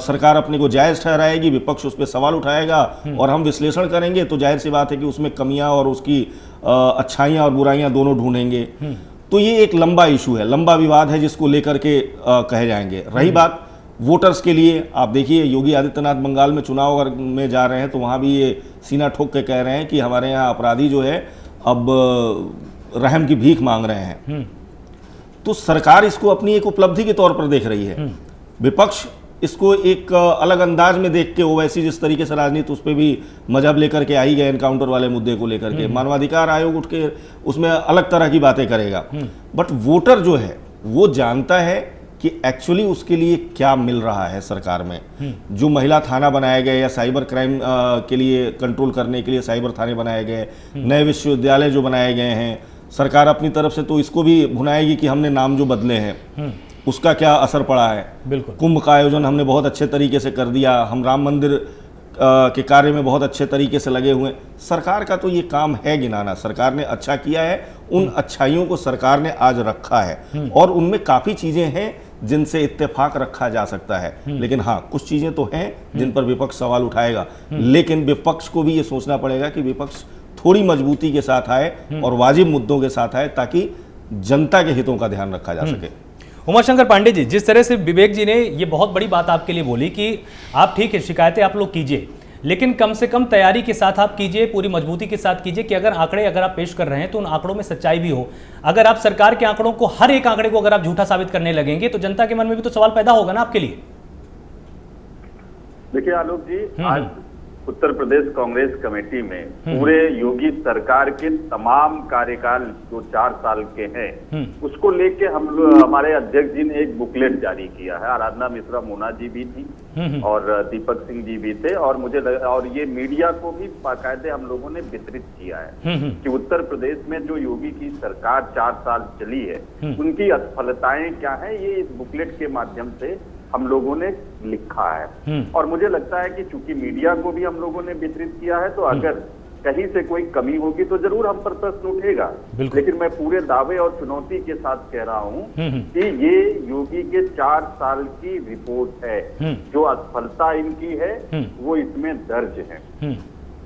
सरकार अपने को जायज ठहराएगी, विपक्ष उस पर सवाल उठाएगा और हम विश्लेषण करेंगे, तो जाहिर सी बात है कि उसमें कमियां और उसकी अच्छाइयां और बुराइयां दोनों ढूंढेंगे। तो ये एक लंबा इशू है, लंबा विवाद है जिसको लेकर के कहे जाएंगे। रही बात वोटर्स के लिए, आप देखिए योगी आदित्यनाथ बंगाल में चुनाव में जा रहे हैं तो वहाँ भी ये सीना ठोक के कह रहे हैं कि हमारे यहाँ अपराधी जो है अब रहम की भीख मांग रहे हैं। तो सरकार इसको अपनी एक उपलब्धि के तौर पर देख रही है। विपक्ष इसको एक अलग अंदाज में देख के ओवैसी जिस तरीके से राजनीति उस पर भी मजहब लेकर के आ ही गए, एनकाउंटर वाले मुद्दे को लेकर के मानवाधिकार आयोग उठ के उसमें अलग तरह की बातें करेगा। बट वोटर जो है वो जानता है कि एक्चुअली उसके लिए क्या मिल रहा है सरकार में। जो महिला थाना बनाए गए या साइबर क्राइम के लिए कंट्रोल करने के लिए साइबर थाने बनाए गए, नए विश्वविद्यालय जो बनाए गए हैं, सरकार अपनी तरफ से तो इसको भी भुनाएगी कि हमने नाम जो बदले हैं उसका क्या असर पड़ा है। बिल्कुल। कुंभ का आयोजन हमने बहुत अच्छे तरीके से कर दिया, हम राम मंदिर के कार्य में बहुत अच्छे तरीके से लगे हुए। सरकार का तो ये काम है गिनाना, सरकार ने अच्छा किया है, उन अच्छाइयों को सरकार ने आज रखा है और उनमें काफ़ी चीज़ें हैं जिनसे इत्तेफाक रखा जा सकता है। लेकिन हाँ, कुछ चीज़ें तो हैं जिन पर विपक्ष सवाल उठाएगा, लेकिन विपक्ष को भी ये सोचना पड़ेगा कि विपक्ष थोड़ी मजबूती के साथ आए और वाजिब मुद्दों के साथ आए ताकि जनता के हितों का ध्यान रखा जा सके। उमाशंकर पांडे जी, जिस तरह से विवेक जी ने ये बहुत बड़ी बात आपके लिए बोली कि आप ठीक है शिकायतें आप लोग कीजिए, लेकिन कम से कम तैयारी के साथ आप कीजिए, पूरी मजबूती के साथ कीजिए कि अगर आप पेश कर रहे हैं तो उन आंकड़ों में सच्चाई भी हो। अगर आप सरकार के आंकड़ों को, हर एक आंकड़े को अगर आप झूठा साबित करने लगेंगे तो जनता के मन में भी तो सवाल पैदा होगा ना आपके लिए। देखिए आलोक जी, आज उत्तर प्रदेश कांग्रेस कमेटी में पूरे योगी सरकार के तमाम कार्यकाल जो 4 साल के हैं उसको लेके हमारे अध्यक्ष जी ने एक बुकलेट जारी किया है। आराधना मिश्रा मोना जी भी थी और दीपक सिंह जी भी थे और और ये मीडिया को भी बाकायदे हम लोगों ने वितरित किया है कि उत्तर प्रदेश में जो योगी की सरकार 4 साल चली है उनकी असफलताएं क्या है, ये इस बुकलेट के माध्यम से हम लोगों ने लिखा है। और मुझे लगता है कि चूंकि मीडिया को भी हम लोगों ने वितरित किया है तो अगर कहीं से कोई कमी होगी तो जरूर हम पर प्रश्न उठेगा। लेकिन मैं पूरे दावे और चुनौती के साथ कह रहा हूं कि ये योगी के 4 साल की रिपोर्ट है। जो असफलता इनकी है वो इसमें दर्ज है।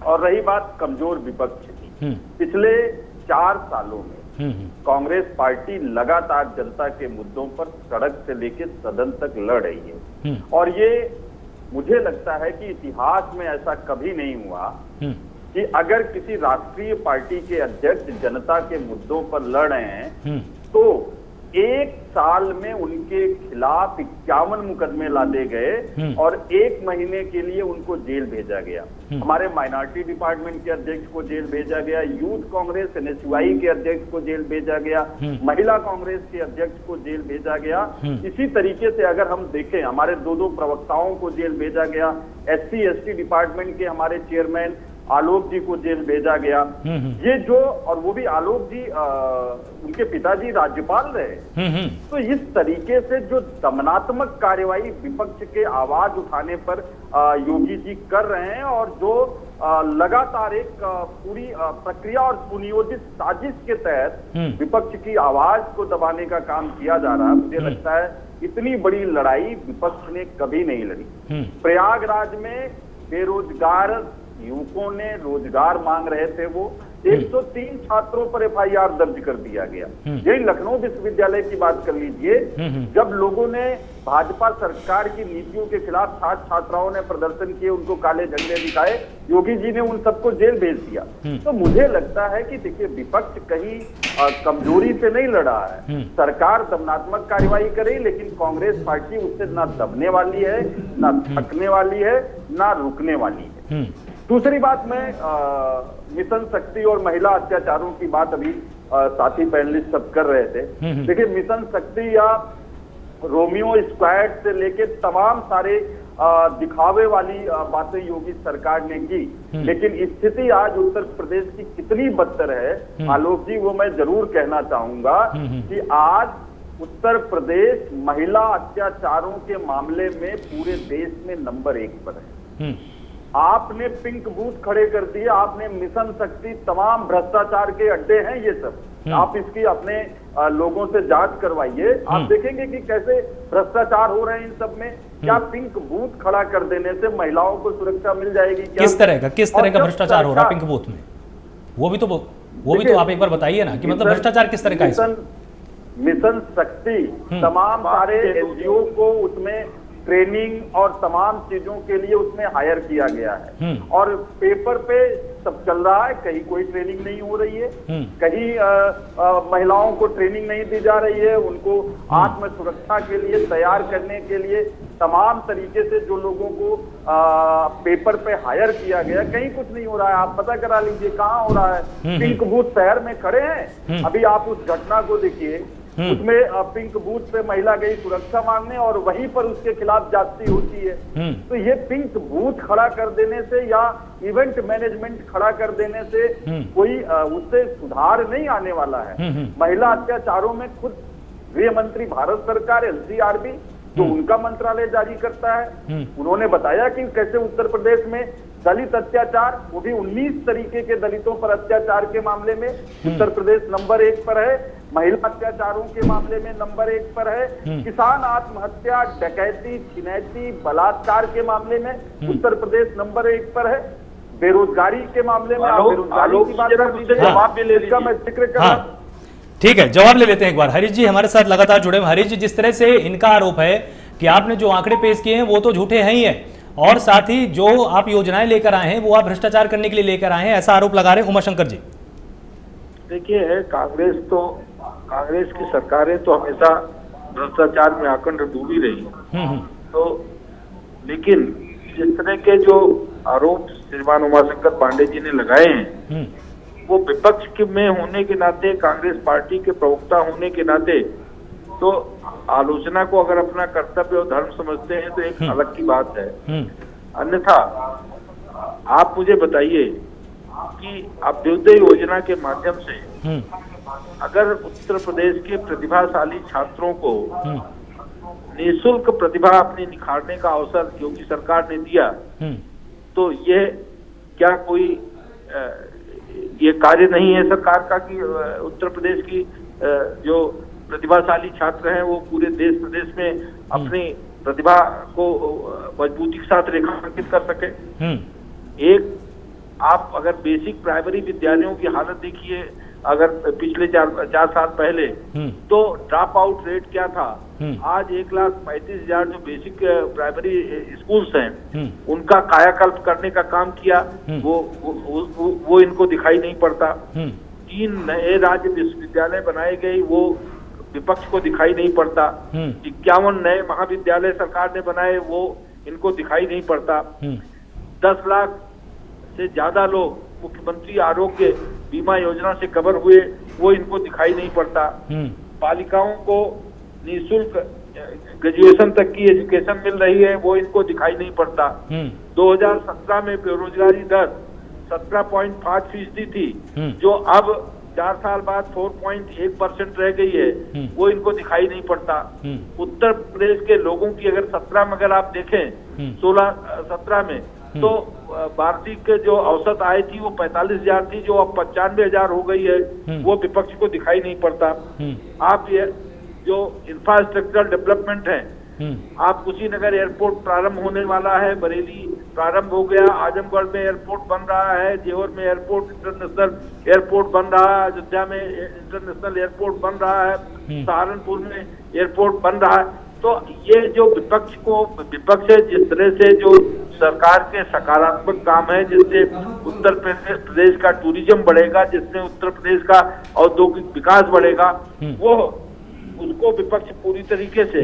और रही बात कमजोर विपक्ष की, पिछले 4 सालों में कांग्रेस पार्टी लगातार जनता के मुद्दों पर सड़क से लेकर सदन तक लड़ रही है। और ये मुझे लगता है कि इतिहास में ऐसा कभी नहीं हुआ कि अगर किसी राष्ट्रीय पार्टी के अध्यक्ष जनता के मुद्दों पर लड़ रहे हैं तो 1 साल में उनके खिलाफ 51 मुकदमे लादे गए और 1 महीने के लिए उनको जेल भेजा गया। हमारे माइनॉरिटी डिपार्टमेंट के अध्यक्ष को जेल भेजा गया, यूथ कांग्रेस NSUI के अध्यक्ष को जेल भेजा गया, महिला कांग्रेस के अध्यक्ष को जेल भेजा गया। इसी तरीके से अगर हम देखें, हमारे 2 प्रवक्ताओं को जेल भेजा गया, SC ST डिपार्टमेंट के हमारे चेयरमैन आलोक जी को जेल भेजा गया। ये जो, और वो भी आलोक जी उनके पिताजी राज्यपाल रहे। तो इस तरीके से जो दमनात्मक कार्यवाही विपक्ष के आवाज उठाने पर योगी जी कर रहे हैं और जो लगातार एक पूरी प्रक्रिया और सुनियोजित साजिश के तहत विपक्ष की आवाज को दबाने का काम किया जा रहा है, मुझे लगता है इतनी बड़ी लड़ाई विपक्ष ने कभी नहीं लड़ी। प्रयागराज में बेरोजगार युवकों ने रोजगार मांग रहे थे, वो 103 छात्रों पर FIR दर्ज कर दिया गया। यही लखनऊ विश्वविद्यालय की बात कर लीजिए, जब लोगों ने भाजपा सरकार की नीतियों के खिलाफ छात्राओं ने प्रदर्शन किए, उनको काले झंडे दिखाए, योगी जी ने उन सबको जेल भेज दिया। तो मुझे लगता है कि देखिए, विपक्ष कहीं कमजोरी से नहीं लड़ा है, सरकार दमनात्मक कार्यवाही करे, लेकिन कांग्रेस पार्टी उससे ना दबने वाली है, ना थकने वाली है, ना रुकने वाली है। दूसरी बात, मैं मिशन शक्ति और महिला अत्याचारों की बात अभी साथी पैनलिस्ट सब कर रहे थे। देखिए, मिशन शक्ति या रोमियो स्क्वाड से लेके तमाम सारे दिखावे वाली बातें योगी सरकार ने की, लेकिन स्थिति आज उत्तर प्रदेश की कितनी बदतर है आलोक जी, वो मैं जरूर कहना चाहूंगा कि आज उत्तर प्रदेश महिला अत्याचारों के मामले में पूरे देश में नंबर 1 पर है। आपने पिंक बूथ खड़े कर दिए, आपने मिशन शक्ति, तमाम भ्रष्टाचार के अड्डे हैं ये सब, आप इसकी अपने लोगों से जांच करवाइए, आप देखेंगे कि कैसे भ्रष्टाचार हो रहे हैं इन सब में। क्या पिंक बूथ खड़ा कर देने से महिलाओं को सुरक्षा मिल जाएगी? क्या किस तरह का भ्रष्टाचार हो रहा है पिंक बूथ में? वो भी तो आप एक बार बताइए ना, कि मतलब भ्रष्टाचार किस तरह का है? मिशन शक्ति तमाम सारे NGO को उसमें ट्रेनिंग और तमाम चीजों के लिए उसमें हायर किया गया है, और पेपर पे सब चल रहा है, कहीं कोई ट्रेनिंग नहीं हो रही है, कहीं महिलाओं को ट्रेनिंग नहीं दी जा रही है, उनको आत्म सुरक्षा के लिए तैयार करने के लिए तमाम तरीके से जो लोगों को पेपर पे हायर किया गया, कहीं कुछ नहीं हो रहा है। आप पता करा लीजिए कहाँ हो रहा है। पिंक बूथ शहर में खड़े हैं, अभी आप उस घटना को देखिए, उसमें पिंक बूथ पे महिला गई सुरक्षा मांगने और वहीं पर उसके खिलाफ जांच होती है। तो ये पिंक बूथ खड़ा कर देने से या इवेंट मैनेजमेंट खड़ा कर देने से कोई उससे सुधार नहीं आने वाला है। महिला अत्याचारों में खुद गृह मंत्री भारत सरकार NCRB जो उनका मंत्रालय जारी करता है, उन्होंने बताया कि कैसे उत्तर प्रदेश में दलित अत्याचार, वो भी 19 तरीके के दलितों पर अत्याचार के मामले में उत्तर प्रदेश नंबर 1 पर है, महिला अत्याचारों के मामले में नंबर 1 पर है, किसान आत्महत्या, डकैती, छिनैती, बलात्कार के मामले में उत्तर प्रदेश नंबर 1 पर है, बेरोजगारी के मामले में बेरोजगारी की बात कर लीजिए, जवाब भी ले लीजिए, मैं जिक्र कर रहा हूं। ठीक है, जवाब ले लेते हैं एक बार। हरीश जी हमारे साथ लगातार जुड़े हैं। हरीश जी, जिस तरह से इनका आरोप है कि आपने जो आंकड़े पेश किए हैं वो तो झूठे हैं ही है, और साथ ही जो आप योजनाएं लेकर आए हैं वो आप भ्रष्टाचार करने के लिए लेकर आए हैं, ऐसा आरोप लगा रहे हैं उमाशंकर जी। देखिए, कांग्रेस की सरकारें तो हमेशा भ्रष्टाचार में अखंड डूबी रही है, तो लेकिन जिस तरह के जो आरोप श्रीमान उमाशंकर पांडे जी ने लगाए हैं, वो विपक्ष में होने के नाते, कांग्रेस पार्टी के प्रवक्ता होने के नाते, तो आलोचना को अगर अपना कर्तव्य और धर्म समझते हैं तो एक अलग की बात है। अन्यथा आप मुझे बताइए कि अभ्युदय योजना के माध्यम से अगर उत्तर प्रदेश के प्रतिभाशाली छात्रों को निःशुल्क प्रतिभा अपनी निखारने का अवसर योगी सरकार ने दिया, तो ये क्या कोई ये कार्य नहीं है सरकार का कि उत्तर प्रदेश की जो प्रतिभाशाली छात्र हैं वो पूरे देश प्रदेश में अपनी प्रतिभा को मजबूती के साथ रेखांकित कर सके। एक आप अगर बेसिक प्राइमरी विद्यालयों की हालत देखिए, अगर पिछले चार साल पहले, तो ड्रॉप आउट रेट क्या था। आज 1,35,000 जो बेसिक प्राइमरी स्कूल्स हैं उनका कायाकल्प करने का काम किया, वो इनको दिखाई नहीं पड़ता। 3 नए राज्य विश्वविद्यालय बनाए गए, वो विपक्ष को दिखाई नहीं पड़ता। 51 नए महाविद्यालय सरकार ने बनाए, वो इनको दिखाई नहीं पड़ता। 10 लाख से ज्यादा लोग मुख्यमंत्री आरोग्य बीमा योजना से कवर हुए, वो इनको दिखाई नहीं पड़ता। बालिकाओं को निःशुल्क ग्रेजुएशन तक की एजुकेशन मिल रही है, वो इनको दिखाई नहीं पड़ता। 2017 में बेरोजगारी दर 17.5% थी, जो अब 4 साल बाद 4.1% रह गई है, वो इनको दिखाई नहीं पड़ता। उत्तर प्रदेश के लोगों की अगर 17 में अगर आप देखें, 16-17 में, तो वार्षिक जो औसत आय थी वो 45,000 थी, जो अब 95,000 हो गई है, वो विपक्ष को दिखाई नहीं पड़ता। आप ये जो इंफ्रास्ट्रक्चर डेवलपमेंट है, आप कुशीनगर एयरपोर्ट प्रारंभ होने वाला है, बरेली प्रारंभ हो गया, आजमगढ़ में एयरपोर्ट बन रहा है, जेवर में एयरपोर्ट इंटरनेशनल एयरपोर्ट बन रहा है, अयोध्या में इंटरनेशनल एयरपोर्ट बन रहा है, सहारनपुर में एयरपोर्ट बन रहा है। तो ये जो विपक्ष है, जिस तरह से जो सरकार के सकारात्मक काम है, जिससे उत्तर प्रदेश का टूरिज्म बढ़ेगा, जिससे उत्तर प्रदेश का औद्योगिक विकास बढ़ेगा, वो उसको विपक्ष पूरी तरीके से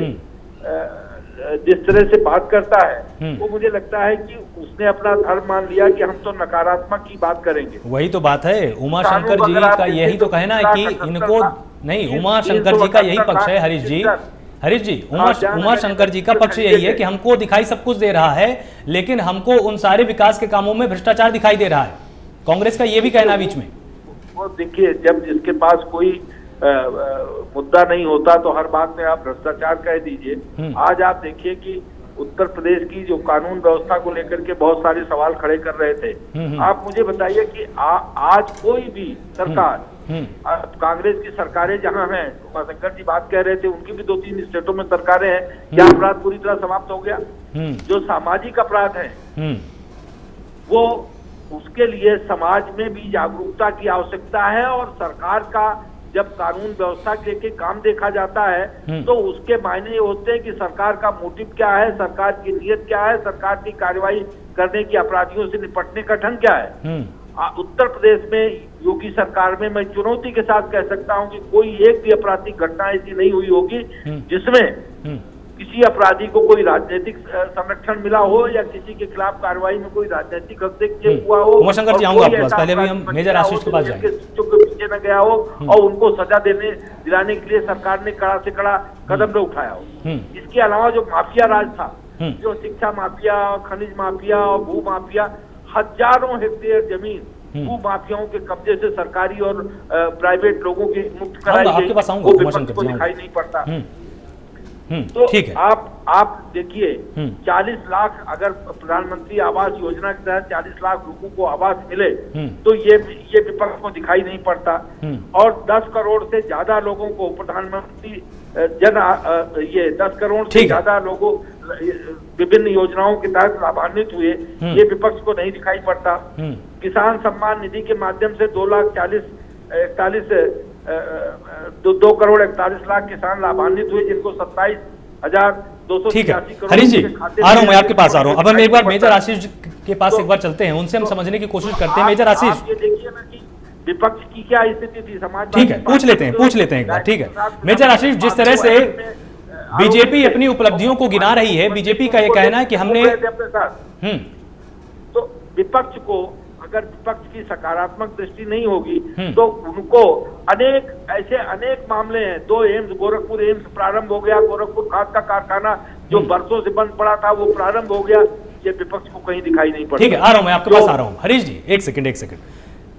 जिस तरह से बात करता है, वो मुझे लगता है कि उसने अपना धर्म मान लिया कि हम तो नकारात्मक की बात करेंगे। वही तो बात है, उमा शंकर जी का यही तो कहना है कि इनको नहीं, उमा शंकर जी का यही पक्ष है। हरीश जी, उमा शंकर जी का पक्ष यही है कि हमको दिखाई सब कुछ दे रहा है, लेकिन हमको उन सारे विकास के कामों में भ्रष्टाचार दिखाई दे रहा है। कांग्रेस का ये भी कहना बीच में। वो देखिए, जब जिसके पास कोई मुद्दा नहीं होता तो हर बात में आप भ्रष्टाचार कह दीजिए। आज आप देखिए कि उत्तर प्रदेश की जो कानून व्यवस्था को लेकर के बहुत सारे सवाल खड़े कर रहे थे। आप मुझे बताइए कि आज कोई भी सरकार, कांग्रेस की सरकारें जहां हैं, शंकर जी बात कह रहे थे, उनकी भी 2-3 स्टेटों में सरकारें हैं, क्या अपराध पूरी तरह समाप्त हो गया? जो सामाजिक अपराध है, वो उसके लिए समाज में भी जागरूकता की आवश्यकता है, और सरकार का जब कानून व्यवस्था के काम देखा जाता है तो उसके मायने ये होते हैं कि सरकार का मोटिव क्या है, सरकार की नीयत क्या है, सरकार की कार्रवाई करने की, अपराधियों से निपटने का ढंग क्या है। उत्तर प्रदेश में योगी सरकार में मैं चुनौती के साथ कह सकता हूं कि कोई एक भी आपराधिक घटना ऐसी नहीं हुई होगी जिसमें किसी अपराधी को कोई राजनीतिक संरक्षण मिला हो, या किसी के खिलाफ कार्रवाई में कोई राजनीतिक हस्तक्षेप हुआ हो। उमा शंकर जी, आऊंगा आपके पास, पहले भी हम मेजर आशीष के पास जाएंगे। पीछे न गया हो और उनको सजा दिलाने के लिए सरकार ने कड़ा से कड़ा कदम न उठाया हो। इसके अलावा जो माफिया राज था, जो शिक्षा माफिया, खनिज माफिया और भू माफिया, हजारों हेक्टेयर जमीन भू माफियाओं के कब्जे से सरकारी और प्राइवेट लोगों की मुक्त कराई गई, वो विपक्ष को दिखाई नहीं पड़ता। तो ठीक है, आप देखिए 40 लाख अगर प्रधानमंत्री आवास योजना के तहत 40 लाख लोगों को आवास मिले तो ये विपक्ष को दिखाई नहीं पड़ता, और 10 करोड़ से ज्यादा लोगों को प्रधानमंत्री ये 10 करोड़ से ज्यादा लोगों विभिन्न योजनाओं के तहत लाभान्वित हुए, ये विपक्ष को नहीं दिखाई पड़ता। किसान सम्मान निधि के माध्यम से 2 करोड़ 41 लाख किसान लाभान्वित हुए, जिनको 27,286 ठीक है। करोड़। हरीश जी, आ रहा हूं, मैं आपके पास आ रहा हूं। अब हम एक बार मेजर आशीष के पास एक बार चलते हैं, उनसे हम समझने की कोशिश करते हैं। मेजर आशीष, ये देखिए ना कि विपक्ष की क्या स्थिति थी समाज। ठीक है, पूछ लेते हैं एक बार। ठीक है मेजर आशीष, जिस तरह से बीजेपी अपनी उपलब्धियों को गिना रही है, बीजेपी का यह कहना है कि हमने तो विपक्ष को, अगर विपक्ष की सकारात्मक दृष्टि नहीं होगी तो उनको अनेक मामले हैं। 2 एम्स, गोरखपुर एम्स प्रारंभ हो गया, गोरखपुर खाद का कारखाना जो बरसों से बंद पड़ा था वो प्रारंभ हो गया, ये विपक्ष को कहीं दिखाई नहीं पड़ता। ठीक है, आ रहा हूं, मैं आपके पास आ रहा हूं। हरीश जी, एक सेकंड।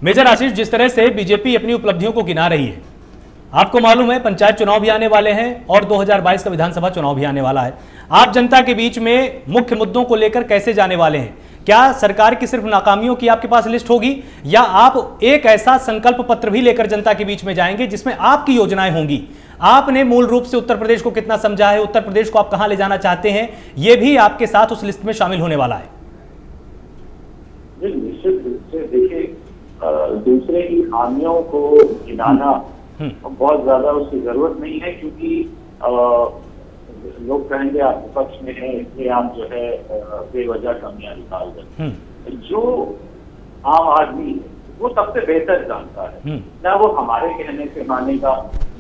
मेजर आशीष, जिस तरह से बीजेपी अपनी उपलब्धियों को गिना रही है, आपको मालूम है पंचायत चुनाव भी आने वाले हैं और 2022 का विधानसभा चुनाव भी आने वाला है। आप जनता के बीच में मुख्य मुद्दों को लेकर कैसे जाने वाले हैं? क्या सरकार की सिर्फ नाकामियों की आपके पास लिस्ट होगी, या आप एक ऐसा संकल्प पत्र भी लेकर जनता के बीच में जाएंगे जिसमें आपकी योजनाएं होंगी? आपने मूल रूप से उत्तर प्रदेश को कितना समझा है, उत्तर प्रदेश को आप कहां ले जाना चाहते हैं, यह भी आपके साथ उस लिस्ट में शामिल होने वाला है। निश्चित रूप से दूसरे की खामियों को गिनाना बहुत ज्यादा उसकी जरूरत नहीं है, क्योंकि लोग कहेंगे आप विपक्ष में हैं इसलिए आप जो है बेवजह कमियां निकाल दें। जो आम आदमी है वो सबसे बेहतर जानता है, ना वो हमारे कहने से मानेगा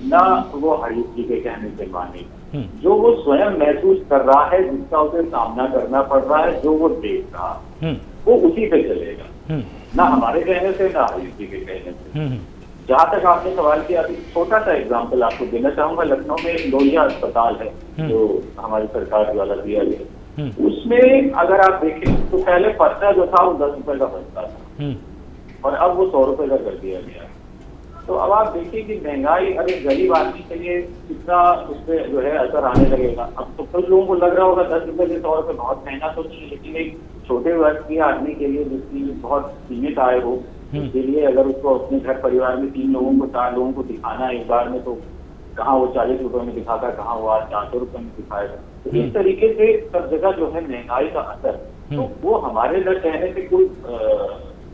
ना वो हरीश जी के कहने से मानेगा। जो वो स्वयं महसूस कर रहा है, जिसका उसे सामना करना पड़ रहा है, जो वो देख रहा है, वो उसी पे चलेगा, ना हमारे कहने से ना हरीश जी के कहने से। जहां तक आपने सवाल किया, अभी छोटा सा एग्जाम्पल आपको देना चाहूंगा। लखनऊ में एक लोहिया अस्पताल है जो हमारी सरकार द्वारा दिया गया, उसमें अगर आप देखें तो पहले पर्चा जो था वो 10 रुपए का बनता था और अब वो 100 रुपए का कर दिया गया। तो अब आप देखिए कि महंगाई, अरे गरीब आदमी के लिए कितना उस पर जो है असर आने लगेगा। अब तो कुछ लोगों को लग रहा होगा 10 रुपए से 100 रुपए बहुत महंगा तो नहीं है, लेकिन एक छोटे वर्ग के आदमी के लिए जिसकी बहुत सीमित आय हो, उसके लिए अगर उसको अपने घर परिवार में 3 लोगों को 4 लोगों को दिखाना है एक बार में, तो कहाँ वो 40 रुपए में दिखाता, कहाँ वो 400 रुपए में दिखाएगा। तो इस तरीके से सब जगह जो है महंगाई का असर, तो वो हमारे अंदर कहने से कोई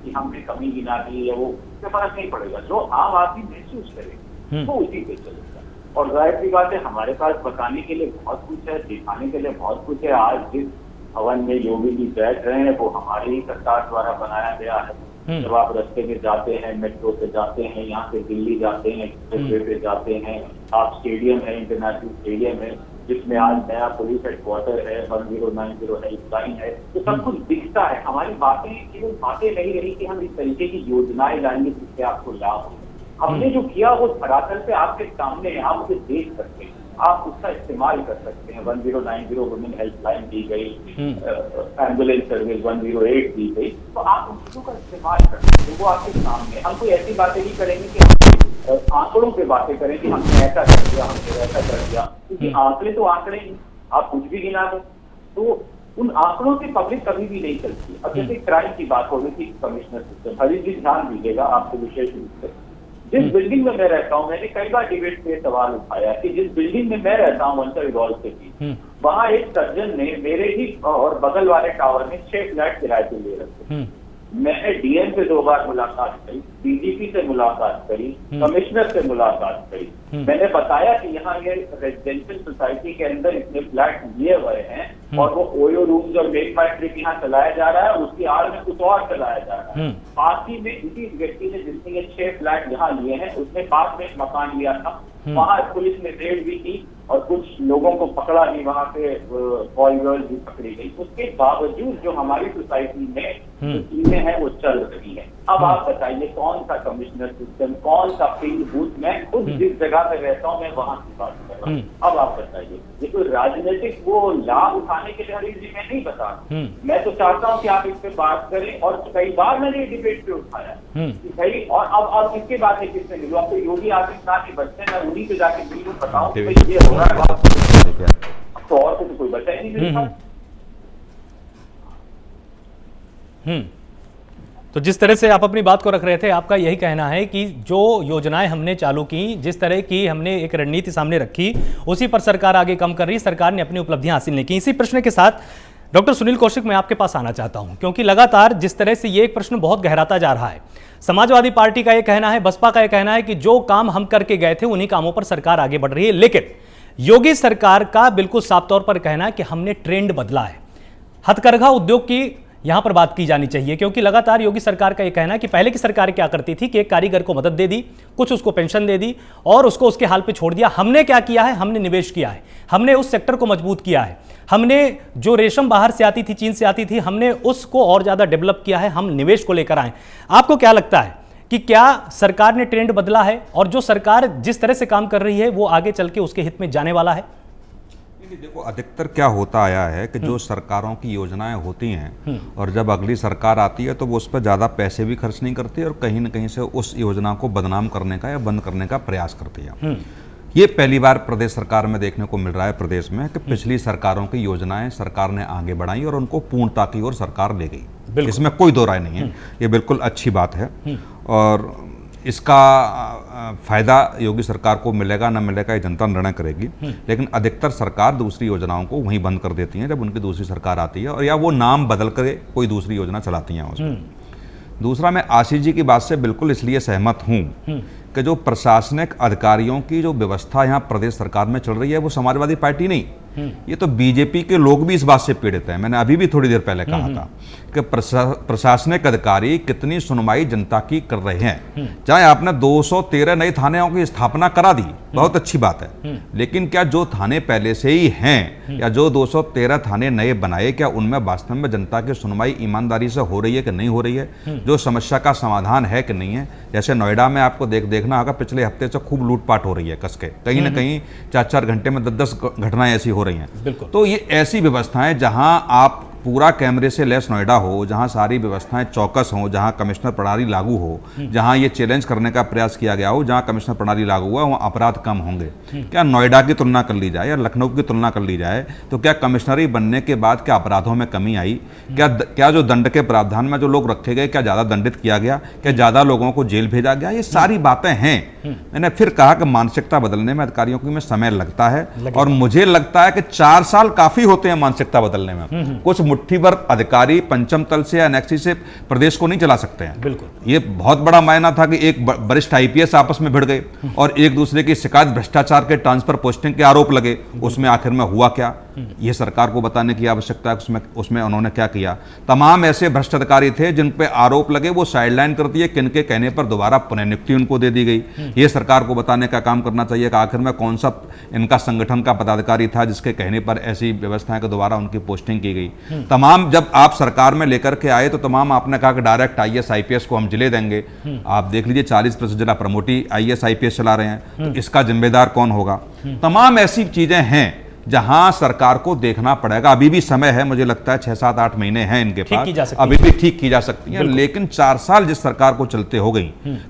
कि हमने कमी गिना दी या वो उससे फर्क नहीं पड़ेगा। जो आम आदमी महसूस करे वो उसी पे चलेगा। और जाहिर सी बात है हमारे पास बताने के लिए बहुत कुछ है, दिखाने के लिए बहुत कुछ है। आज जिस भवन में योगी जी बैठ रहे हैं वो हमारी ही सरकार द्वारा बनाया गया है। जब आप रास्ते में जाते हैं, मेट्रो से जाते हैं, यहाँ से दिल्ली जाते हैं, एक्सप्रेसवे पे जाते हैं, आप स्टेडियम है, इंटरनेशनल स्टेडियम है जिसमें आज नया पुलिस हेडक्वार्टर है, 1090 हेल्पलाइन है, तो सब कुछ दिखता है। हमारी बातें केवल बातें नहीं रही कि हम इस तरीके की योजनाएं लाएंगे जिससे आपको लाभ हो। हमने जो किया वो धरातल पे आपके सामने है, आप उसे देख सकते हैं, आप उसका इस्तेमाल कर सकते हैं। 1090 वुमेन हेल्पलाइन दी गई, एम्बुलेंस सर्विस 108 दी गई, तो आप उन चीजों का इस्तेमाल कर सकते हैं, वो आपके सामने। हम कोई ऐसी बातें नहीं करेंगे कि आंकड़ों पे बातें करें कि हमने ऐसा कर दिया, हमने वैसा कर दिया, क्योंकि आंकड़े तो आंकड़े ही, आप कुछ भी गिना दो तो उन आंकड़ों से पब्लिक कभी भी नहीं चलती। अब जैसे क्राइम की बात हो रही थी, कमिश्नर सिस्टम, हरीश जी ध्यान दीजिएगा आपसे विशेष रूप से, जिस बिल्डिंग में मैं रहता हूँ, मैंने कई बार डिबेट पे सवाल उठाया कि जिस बिल्डिंग में मैं रहता हूँ वंशर गॉल के बीच, वहाँ एक सर्जन ने मेरे ही और बगल वाले टावर में 6 फ्लैट किराए पे ले रखे। मैंने डीएम से 2 बार मुलाकात करी, डीजीपी से मुलाकात करी, कमिश्नर से मुलाकात करी। मैंने बताया कि यहाँ ये रेजिडेंशियल सोसाइटी के अंदर इतने फ्लैट लिए हुए हैं और वो ओयो रूम्स और मेक माई ट्रिप यहाँ चलाया जा रहा है, उसकी आड़ में कुछ और चलाया जा रहा है। पास ही में इसी व्यक्ति ने जिसने ये 6 फ्लैट यहाँ लिए हैं, उसने पास में एक मकान लिया था, वहाँ पुलिस ने रेड भी की और कुछ लोगों को पकड़ा भी, वहाँ पे बॉय गर्ल भी पकड़ी गई। उसके बावजूद जो हमारी सोसाइटी में जो चीजें हैं वो चल रही है। अब आप बताइए कौन सा कमिश्नर सिस्टम, कौन सा पिंक बूथ, मैं खुद जिस जगह पे रहता हूँ मैं वहां की बात कर रहा हूँ। अब आप बताइए, ये कोई राजनीतिक वो लाभ उठाने के लिए हरीश जी मैं नहीं बता रहा, मैं तो चाहता हूँ कि आप इस पे बात करें। और कई बार मैंने ये डिबेट पे उठाया कि भाई, और अब इसके बाद में किससे मिलूँ, अब तो योगी आदित्यनाथ के बच्चे, मैं उन्हीं पे जाके मिलूँ, बताऊँ ये हो रहा है, तो और तो कोई बच्चा ही नहीं मिलता। तो जिस तरह से आप अपनी बात को रख रहे थे, आपका यही कहना है कि जो योजनाएं हमने चालू की, जिस तरह की हमने एक रणनीति सामने रखी, उसी पर सरकार आगे काम कर रही, सरकार ने अपनी उपलब्धियां हासिल नहीं की। इसी प्रश्न के साथ डॉक्टर सुनील कौशिक मैं आपके पास आना चाहता हूं, क्योंकि लगातार जिस तरह से ये एक प्रश्न बहुत गहराता जा रहा है। समाजवादी पार्टी का यह कहना है, बसपा का यह कहना है कि जो काम हम करके गए थे उन्हीं कामों पर सरकार आगे बढ़ रही है, लेकिन योगी सरकार का बिल्कुल साफ तौर पर कहना है कि हमने ट्रेंड बदला है। हथकरघा उद्योग की यहां पर बात की जानी चाहिए, क्योंकि लगातार योगी सरकार का यह कहना है कि पहले की सरकार क्या करती थी कि एक कारीगर को मदद दे दी, कुछ उसको पेंशन दे दी और उसको उसके हाल पे छोड़ दिया। हमने क्या किया है, हमने निवेश किया है, हमने उस सेक्टर को मजबूत किया है, हमने जो रेशम बाहर से आती थी, चीन से आती थी, हमने उसको और ज्यादा डेवलप किया है, हम निवेश को लेकर आए। आपको क्या लगता है कि क्या सरकार ने ट्रेंड बदला है और जो सरकार जिस तरह से काम कर रही है वो आगे चल के उसके हित में जाने वाला है? देखो, अधिकतर क्या होता आया है कि जो सरकारों की योजनाएं होती हैं और जब अगली सरकार आती है तो वो उस पर ज़्यादा पैसे भी खर्च नहीं करती और कहीं ना कहीं से उस योजना को बदनाम करने का या बंद करने का प्रयास करती है। ये पहली बार प्रदेश सरकार में देखने को मिल रहा है प्रदेश में कि पिछली सरकारों की योजनाएं सरकार ने आगे बढ़ाई और उनको पूर्णता की ओर सरकार ले गई। इसमें कोई दो राय नहीं है, ये बिल्कुल अच्छी बात है और इसका फायदा योगी सरकार को मिलेगा ना मिलेगा ये जनता निर्णय करेगी। लेकिन अधिकतर सरकार दूसरी योजनाओं को वहीं बंद कर देती हैं जब उनकी दूसरी सरकार आती है, और या वो नाम बदल कर कोई दूसरी योजना चलाती हैं उसमें। दूसरा, मैं आशीष जी की बात से बिल्कुल इसलिए सहमत हूँ कि जो प्रशासनिक अधिकारियों की जो व्यवस्था यहाँ प्रदेश सरकार में चल रही है वो समाजवादी पार्टी नहीं, ये तो बीजेपी के लोग भी इस बात से पीड़ित हैं। मैंने अभी भी थोड़ी देर पहले कहा था कि प्रशासनिक अधिकारी कितनी सुनवाई जनता की कर रहे हैं। चाहे आपने 213 नए थानों की स्थापना करा दी, बहुत अच्छी बात है, लेकिन क्या जो थाने पहले से ही हैं या जो 213 थाने नए बनाए, क्या उनमें वास्तव में जनता की सुनवाई ईमानदारी से हो रही है कि नहीं हो रही है? जो समस्या का समाधान है कि नहीं है? जैसे नोएडा में आपको देखना होगा, पिछले हफ्ते से खूब लूटपाट हो रही है कसके, कहीं ना कहीं 4-4 घंटे में 10-10 घटनाएं ऐसी हो रही हैं। तो ये ऐसी व्यवस्थाएं जहां आप पूरा कैमरे से लैस नोएडा हो, जहां सारी व्यवस्थाएं चौकस हों, जहां कमिश्नर प्रणाली लागू हो, जहां ये चैलेंज करने का प्रयास किया गया हो, जहां कमिश्नर प्रणाली लागू हुआ वहां अपराध कम होंगे। क्या नोएडा की तुलना कर ली जाए या लखनऊ की तुलना कर ली जाए तो क्या कमिश्नरी बनने के बाद क्या अपराधों में कमी आई? क्या जो दंड के प्रावधान में जो लोग रखे गए, क्या ज़्यादा दंडित किया गया? क्या ज़्यादा लोगों को जेल भेजा गया? ये सारी बातें हैं। मैंने फिर कहा कि मानसिकता बदलने में अधिकारियों की में समय लगता है, और मुझे लगता है कि 4 साल काफ़ी होते हैं मानसिकता बदलने में। कुछ मुट्ठी भर अधिकारी पंचम तल से या एनेक्सी से प्रदेश को नहीं चला सकते हैं। बिल्कुल, ये बहुत बड़ा मायना था कि एक वरिष्ठ आईपीएस आपस में भिड़ गए और एक दूसरे की शिकायत, भ्रष्टाचार के ट्रांसफर पोस्टिंग के आरोप लगे। उसमें आखिर में हुआ क्या, ये सरकार को बताने की आवश्यकता है। उसमें उन्होंने क्या किया? तमाम ऐसे भ्रष्ट अधिकारी थे जिन पे आरोप लगे, वो साइडलाइन कर दिए, किनके कहने पर दोबारा पुनर्नियुक्ति उनको दे दी गई। ये सरकार को बताने का काम करना चाहिए कि आखिर में कौन सा इनका संगठन का पदाधिकारी था जिसके कहने पर ऐसी व्यवस्थाएं के दोबारा उनकी पोस्टिंग की गई। तमाम जब आप सरकार में लेकर के आए तो तमाम आपने कहा कि डायरेक्ट आईएएस आईपीएस को हम जिले देंगे। आप देख लीजिए 40% जिला प्रमोटी आईएएस आईपीएस चला रहे हैं, तो इसका जिम्मेदार कौन होगा? तमाम ऐसी चीजें हैं जहां सरकार को देखना पड़ेगा। अभी भी समय है, मुझे लगता है 6-7-8 महीने हैं इनके पास, अभी भी ठीक की जा सकती है। लेकिन 4 साल जिस सरकार को चलते हो गई,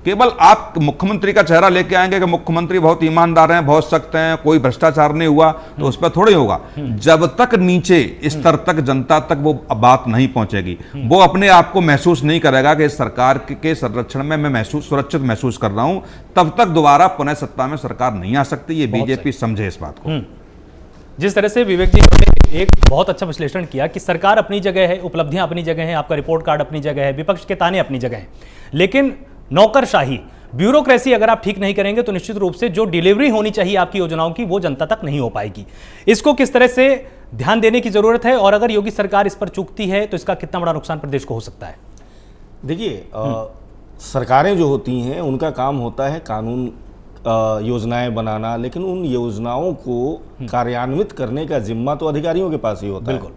केवल आप मुख्यमंत्री का चेहरा लेके आएंगे कि मुख्यमंत्री बहुत ईमानदार हैं, बहुत सख्त हैं, कोई भ्रष्टाचार नहीं हुआ, तो उस पर थोड़ी होगा। जब तक नीचे स्तर तक जनता तक वो बात नहीं पहुंचेगी, वो अपने आप को महसूस नहीं करेगा कि इस सरकार के संरक्षण में मैं सुरक्षित महसूस कर रहा हूं, तब तक दोबारा पुनः सत्ता में सरकार नहीं आ सकती। ये बीजेपी समझे इस बात को। जिस तरह से विवेक जी ने एक बहुत अच्छा विश्लेषण किया कि सरकार अपनी जगह है, उपलब्धियां अपनी जगह हैं, आपका रिपोर्ट कार्ड अपनी जगह है, विपक्ष के ताने अपनी जगह हैं, लेकिन नौकरशाही, ब्यूरोक्रेसी अगर आप ठीक नहीं करेंगे तो निश्चित रूप से जो डिलीवरी होनी चाहिए आपकी योजनाओं की वो जनता तक नहीं हो पाएगी। इसको किस तरह से ध्यान देने की जरूरत है, और अगर योगी सरकार इस पर चूकती है तो इसका कितना बड़ा नुकसान प्रदेश को हो सकता है? देखिए, सरकारें जो होती हैं उनका काम होता है कानून योजनाएं बनाना, लेकिन उन योजनाओं को कार्यान्वित करने का जिम्मा तो अधिकारियों के पास ही होता है। बिल्कुल,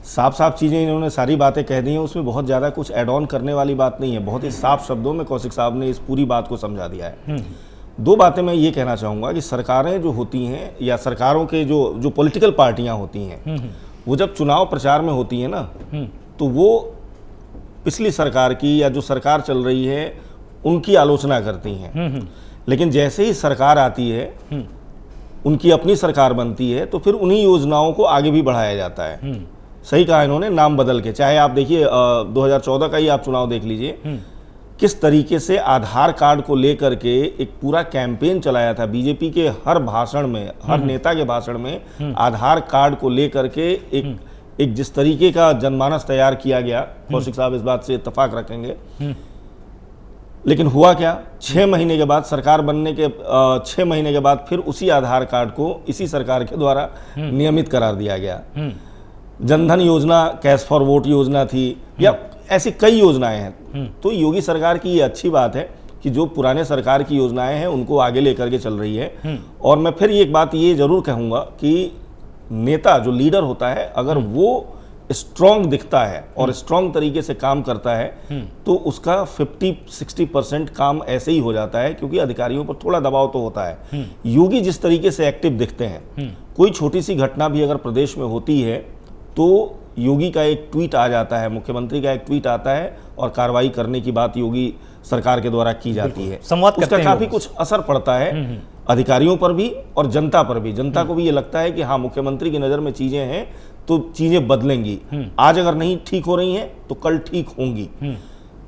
साफ साफ चीज़ें इन्होंने सारी बातें कह दी हैं, उसमें बहुत ज़्यादा कुछ ऐड ऑन करने वाली बात नहीं है। बहुत ही साफ शब्दों में कौशिक साहब ने इस पूरी बात को समझा दिया है। 2 बातें मैं ये कहना चाहूँगा कि सरकारें जो होती हैं या सरकारों के जो पॉलिटिकल पार्टियाँ होती हैं, वो जब चुनाव प्रचार में होती हैं ना, तो वो पिछली सरकार की या जो सरकार चल रही है उनकी आलोचना करती हैं। लेकिन जैसे ही सरकार आती है, उनकी अपनी सरकार बनती है, तो फिर उन्हीं योजनाओं को आगे भी बढ़ाया जाता है। सही कहा इन्होंने, नाम बदल के। चाहे आप देखिए 2014 का ही आप चुनाव देख लीजिए, किस तरीके से आधार कार्ड को लेकर के एक पूरा कैंपेन चलाया था। बीजेपी के हर भाषण में, हर नेता के भाषण में आधार कार्ड को लेकर के एक जिस तरीके का जनमानस तैयार किया गया, कौशिक साहब इस बात से इत्तेफाक रखेंगे। लेकिन हुआ क्या? 6 महीने के बाद, सरकार बनने के 6 महीने के बाद फिर उसी आधार कार्ड को इसी सरकार के द्वारा नियमित करार दिया गया। जनधन योजना, कैश फॉर वोट योजना थी, या ऐसी कई योजनाएं हैं। तो योगी सरकार की ये अच्छी बात है कि जो पुराने सरकार की योजनाएं हैं उनको आगे लेकर के चल रही है। और मैं फिर एक बात ये जरूर कहूँगा कि नेता, जो लीडर होता है, अगर वो स्ट्रॉन्ग दिखता है और स्ट्रॉन्ग तरीके से काम करता है, तो उसका 50-60% काम ऐसे ही हो जाता है, क्योंकि अधिकारियों पर थोड़ा दबाव तो होता है। योगी जिस तरीके से एक्टिव दिखते हैं, कोई छोटी सी घटना भी अगर प्रदेश में होती है तो योगी का एक ट्वीट आ जाता है, मुख्यमंत्री का एक ट्वीट आता है और कार्रवाई करने की बात योगी सरकार के द्वारा की जाती है। उसका काफी कुछ असर पड़ता है अधिकारियों पर भी और जनता पर भी। जनता को भी ये लगता है कि हाँ, मुख्यमंत्री की नज़र में चीज़ें हैं तो चीज़ें बदलेंगी। आज अगर नहीं ठीक हो रही हैं तो कल ठीक होंगी।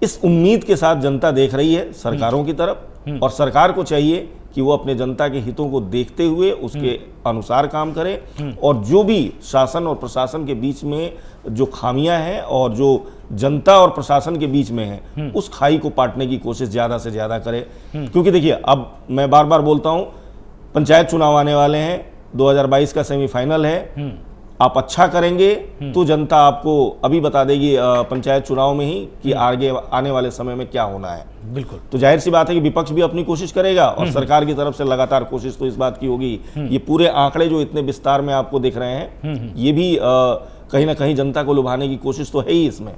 इस उम्मीद के साथ जनता देख रही है सरकारों की तरफ, और सरकार को चाहिए कि वो अपने जनता के हितों को देखते हुए उसके अनुसार काम करे, और जो भी शासन और प्रशासन के बीच में जो खामियां हैं और जो जनता और प्रशासन के बीच में है, उस खाई को पाटने की कोशिश ज़्यादा से ज़्यादा करे। क्योंकि देखिए, अब मैं बार बार बोलता हूँ, पंचायत चुनाव आने वाले हैं, 2022 का सेमीफाइनल है। आप अच्छा करेंगे तो जनता आपको अभी बता देगी पंचायत चुनाव में ही कि आगे आने वाले समय में क्या होना है। बिल्कुल। तो जाहिर सी बात है कि विपक्ष भी अपनी कोशिश करेगा और सरकार की तरफ से लगातार कोशिश तो इस बात की होगी। ये पूरे आंकड़े जो इतने विस्तार में आपको दिख रहे हैं, ये भी कहीं ना कहीं जनता को लुभाने की कोशिश तो है ही इसमें।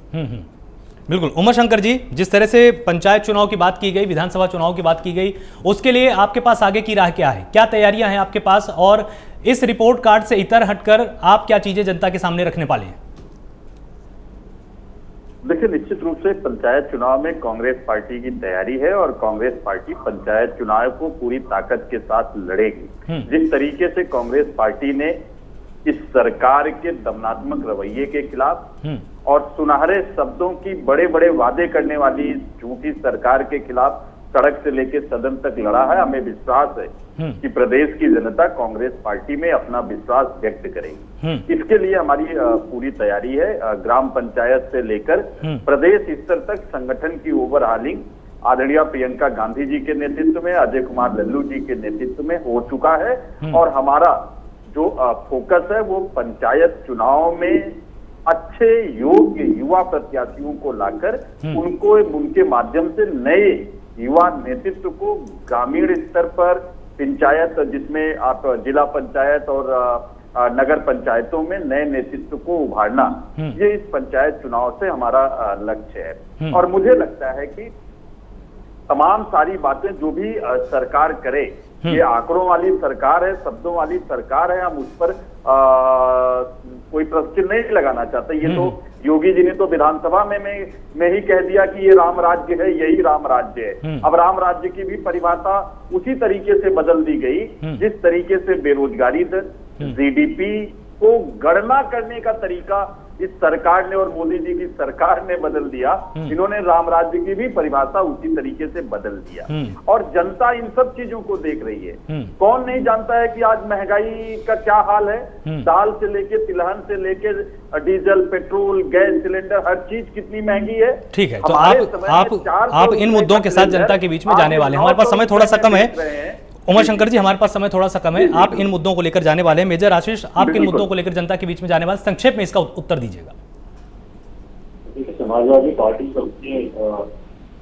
बिल्कुल। उमा शंकर जी, जिस तरह से पंचायत चुनाव की बात की गई, विधानसभा चुनाव की बात की गई, उसके लिए आपके पास आगे की राह क्या है, क्या तैयारियां हैं आपके पास, और इस रिपोर्ट कार्ड से इतर हटकर आप क्या चीजें जनता के सामने रखने वाले हैं? देखिए, निश्चित रूप से पंचायत चुनाव में कांग्रेस पार्टी की तैयारी है और कांग्रेस पार्टी पंचायत चुनाव को पूरी ताकत के साथ लड़ेगी। जिस तरीके से कांग्रेस पार्टी ने इस सरकार के दमनात्मक रवैये के खिलाफ और सुनहरे शब्दों की बड़े बड़े वादे करने वाली झूठी सरकार के खिलाफ सड़क से लेकर सदन तक लड़ा है, हमें विश्वास है कि प्रदेश की जनता कांग्रेस पार्टी में अपना विश्वास व्यक्त करेगी। इसके लिए हमारी पूरी तैयारी है। ग्राम पंचायत से लेकर प्रदेश स्तर तक संगठन की ओवरहालिंग आदरणीय प्रियंका गांधी जी के नेतृत्व में, अजय कुमार लल्लू जी के नेतृत्व में हो चुका है, और हमारा जो फोकस है वो पंचायत चुनाव में अच्छे योग्य युवा प्रत्याशियों को लाकर उनको उनके माध्यम से नए युवा नेतृत्व को ग्रामीण स्तर पर पंचायत, जिसमें आप जिला पंचायत और नगर पंचायतों में नए नेतृत्व को उभारना, ये इस पंचायत चुनाव से हमारा लक्ष्य है। और मुझे लगता है कि तमाम सारी बातें जो भी सरकार करे, ये आंकड़ों वाली सरकार है, शब्दों वाली सरकार है, हम उस पर कोई प्रश्न नहीं लगाना चाहते। ये तो योगी जी ने तो विधानसभा में ही कह दिया कि ये राम राज्य है, यही राम राज्य है। अब राम राज्य की भी परिभाषा उसी तरीके से बदल दी गई जिस तरीके से बेरोजगारी दर, जीडीपी को गणना करने का तरीका इस सरकार ने और मोदी जी की सरकार ने बदल दिया। इन्होंने राम राज्य की भी परिभाषा उसी तरीके से बदल दिया, और जनता इन सब चीजों को देख रही है। कौन नहीं जानता है कि आज महंगाई का क्या हाल है, दाल से लेके तिलहन से लेके डीजल, पेट्रोल, गैस सिलेंडर, हर चीज कितनी महंगी है। ठीक है, तो आप इन मुद्दों के साथ जनता के बीच में जाने वाले हैं। हमारे पास समय थोड़ा सा कम है। उमा शंकर जी, हमारे पास समय थोड़ा सा कम है, आप इन मुद्दों को लेकर जाने वाले हैं। मेजर आशीष, आप किन मुद्दों को लेकर जनता के बीच में जाने वाले, संक्षेप में इसका उत्तर दीजिएगा। समाजवादी पार्टी सबने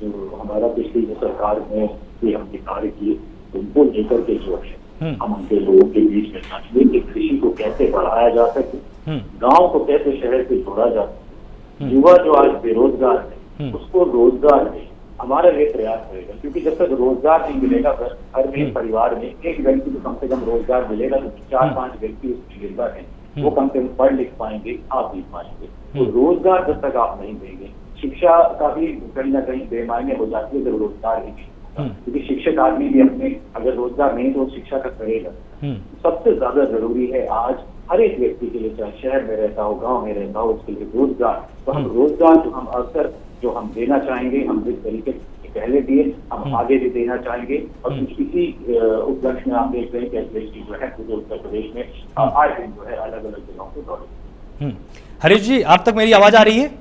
जो हमारा पिछली जो सरकार में जो हमने कार्य किए उनको लेकर के जो है हम उनके लोगों के बीच में जाएंगे कि कृषि को कैसे बढ़ाया जा सके, गाँव को कैसे शहर से जोड़ा जा सके, युवा जो आज बेरोजगार है उसको रोजगार दे, हमारा ये प्रयास रहेगा। क्योंकि जब तक रोजगार नहीं मिलेगा हर एक परिवार में एक व्यक्ति को कम से कम रोजगार मिलेगा, तो 4-5 व्यक्ति उसमें निर्भर हैं, वो कम से कम पढ़ लिख पाएंगे, आप लिख पाएंगे। तो रोजगार जब तक आप नहीं देंगे, शिक्षा का भी कहीं ना कहीं बेमायने हो जाती है जब रोजगार ही नहीं, क्योंकि शिक्षक आदमी भी अपने अगर रोजगार नहीं तो शिक्षा का करेगा। सबसे ज्यादा जरूरी है आज हर एक व्यक्ति के लिए, चाहे शहर में रहता हो, गाँव में रहता हो, उसके लिए रोजगार। तो हम रोजगार जो हम अवसर जो हम देना चाहेंगे, हम जिस तरीके से पहले दिए हम आगे भी देना चाहेंगे। और कुछ इसी उपलक्ष्य में आप देख रहे हैं कि एसएसटी जो है पूरे उत्तर प्रदेश में आए दिन जो है अलग अलग जगहों पे दौड़े। हरीश जी, आप तक मेरी आवाज आ रही है?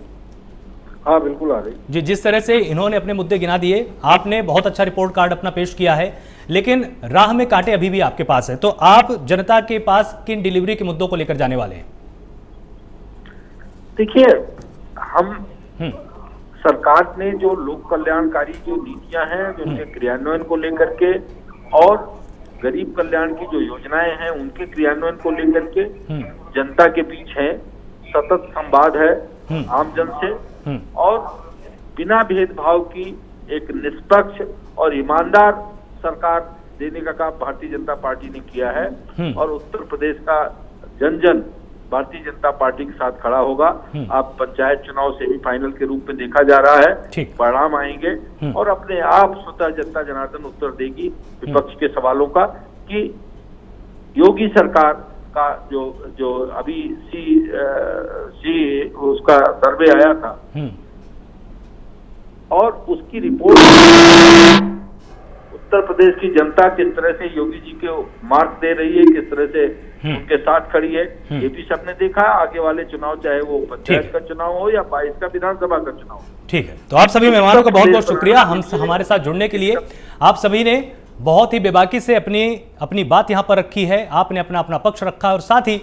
हाँ, बिल्कुल आ रही जी। जिस तरह से इन्होंने अपने मुद्दे गिना दिए, आपने बहुत अच्छा रिपोर्ट कार्ड अपना पेश किया है, लेकिन राह में कांटे अभी भी आपके पास है। तो आप जनता के पास किन डिलीवरी के मुद्दों को लेकर जाने वाले हैं? देखिए, हम सरकार ने जो लोक कल्याणकारी जो नीतियां हैं, जो उनके क्रियान्वयन को लेकर के, और गरीब कल्याण की जो योजनाएं हैं उनके क्रियान्वयन को लेकर के जनता के बीच है, सतत संवाद है आम जन से, और बिना भेदभाव की एक निष्पक्ष और ईमानदार सरकार देने का काम भारतीय जनता पार्टी ने किया है। और उत्तर प्रदेश का जन जन भारतीय जनता पार्टी के साथ खड़ा होगा। आप पंचायत चुनाव सेमीफाइनल के रूप में देखा जा रहा है, परिणाम आएंगे और अपने आप स्वतः जनता जनार्दन उत्तर देगी विपक्ष के सवालों का कि योगी सरकार का जो अभी उसका सर्वे आया था और उसकी रिपोर्ट उत्तर प्रदेश की जनता किस तरह से योगी जी को मार्क दे रही है, किस तरह से उनके साथ खड़ी है, ये भी सबने देखा। आगे वाले चुनाव, चाहे वो पंचायत का चुनाव हो या 22 का विधानसभा का चुनाव हो। ठीक है, तो आप सभी मेहमानों का बहुत बहुत शुक्रिया हमारे साथ जुड़ने के लिए। आप सभी ने बहुत ही बेबाकी से अपनी बात यहां पर रखी है, आपने अपना अपना पक्ष रखा और साथ ही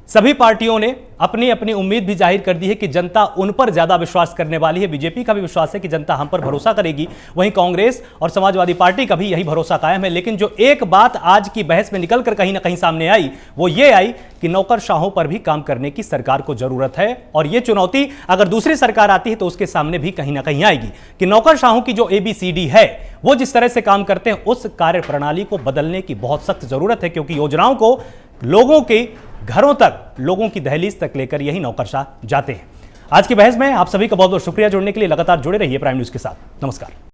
सभी पार्टियों ने अपनी अपनी उम्मीद भी जाहिर कर दी है कि जनता उन पर ज्यादा विश्वास करने वाली है। बीजेपी का भी विश्वास है कि जनता हम पर भरोसा करेगी, वहीं कांग्रेस और समाजवादी पार्टी का भी यही भरोसा कायम है। लेकिन जो एक बात आज की बहस में निकलकर कहीं ना कहीं सामने आई, वो ये आई कि नौकरशाहों पर भी काम करने की सरकार को जरूरत है। और ये चुनौती अगर दूसरी सरकार आती है तो उसके सामने भी कहीं ना कहीं आएगी कि नौकरशाहों की जो ABCD है, वो जिस तरह से काम करते हैं, उस कार्य प्रणाली को बदलने की बहुत सख्त जरूरत है, क्योंकि योजनाओं को लोगों के घरों तक, लोगों की दहलीज तक लेकर यही नौकरशाह जाते हैं। आज की बहस में आप सभी का बहुत बहुत शुक्रिया जुड़ने के लिए। लगातार जुड़े रहिए प्राइम न्यूज के साथ। नमस्कार।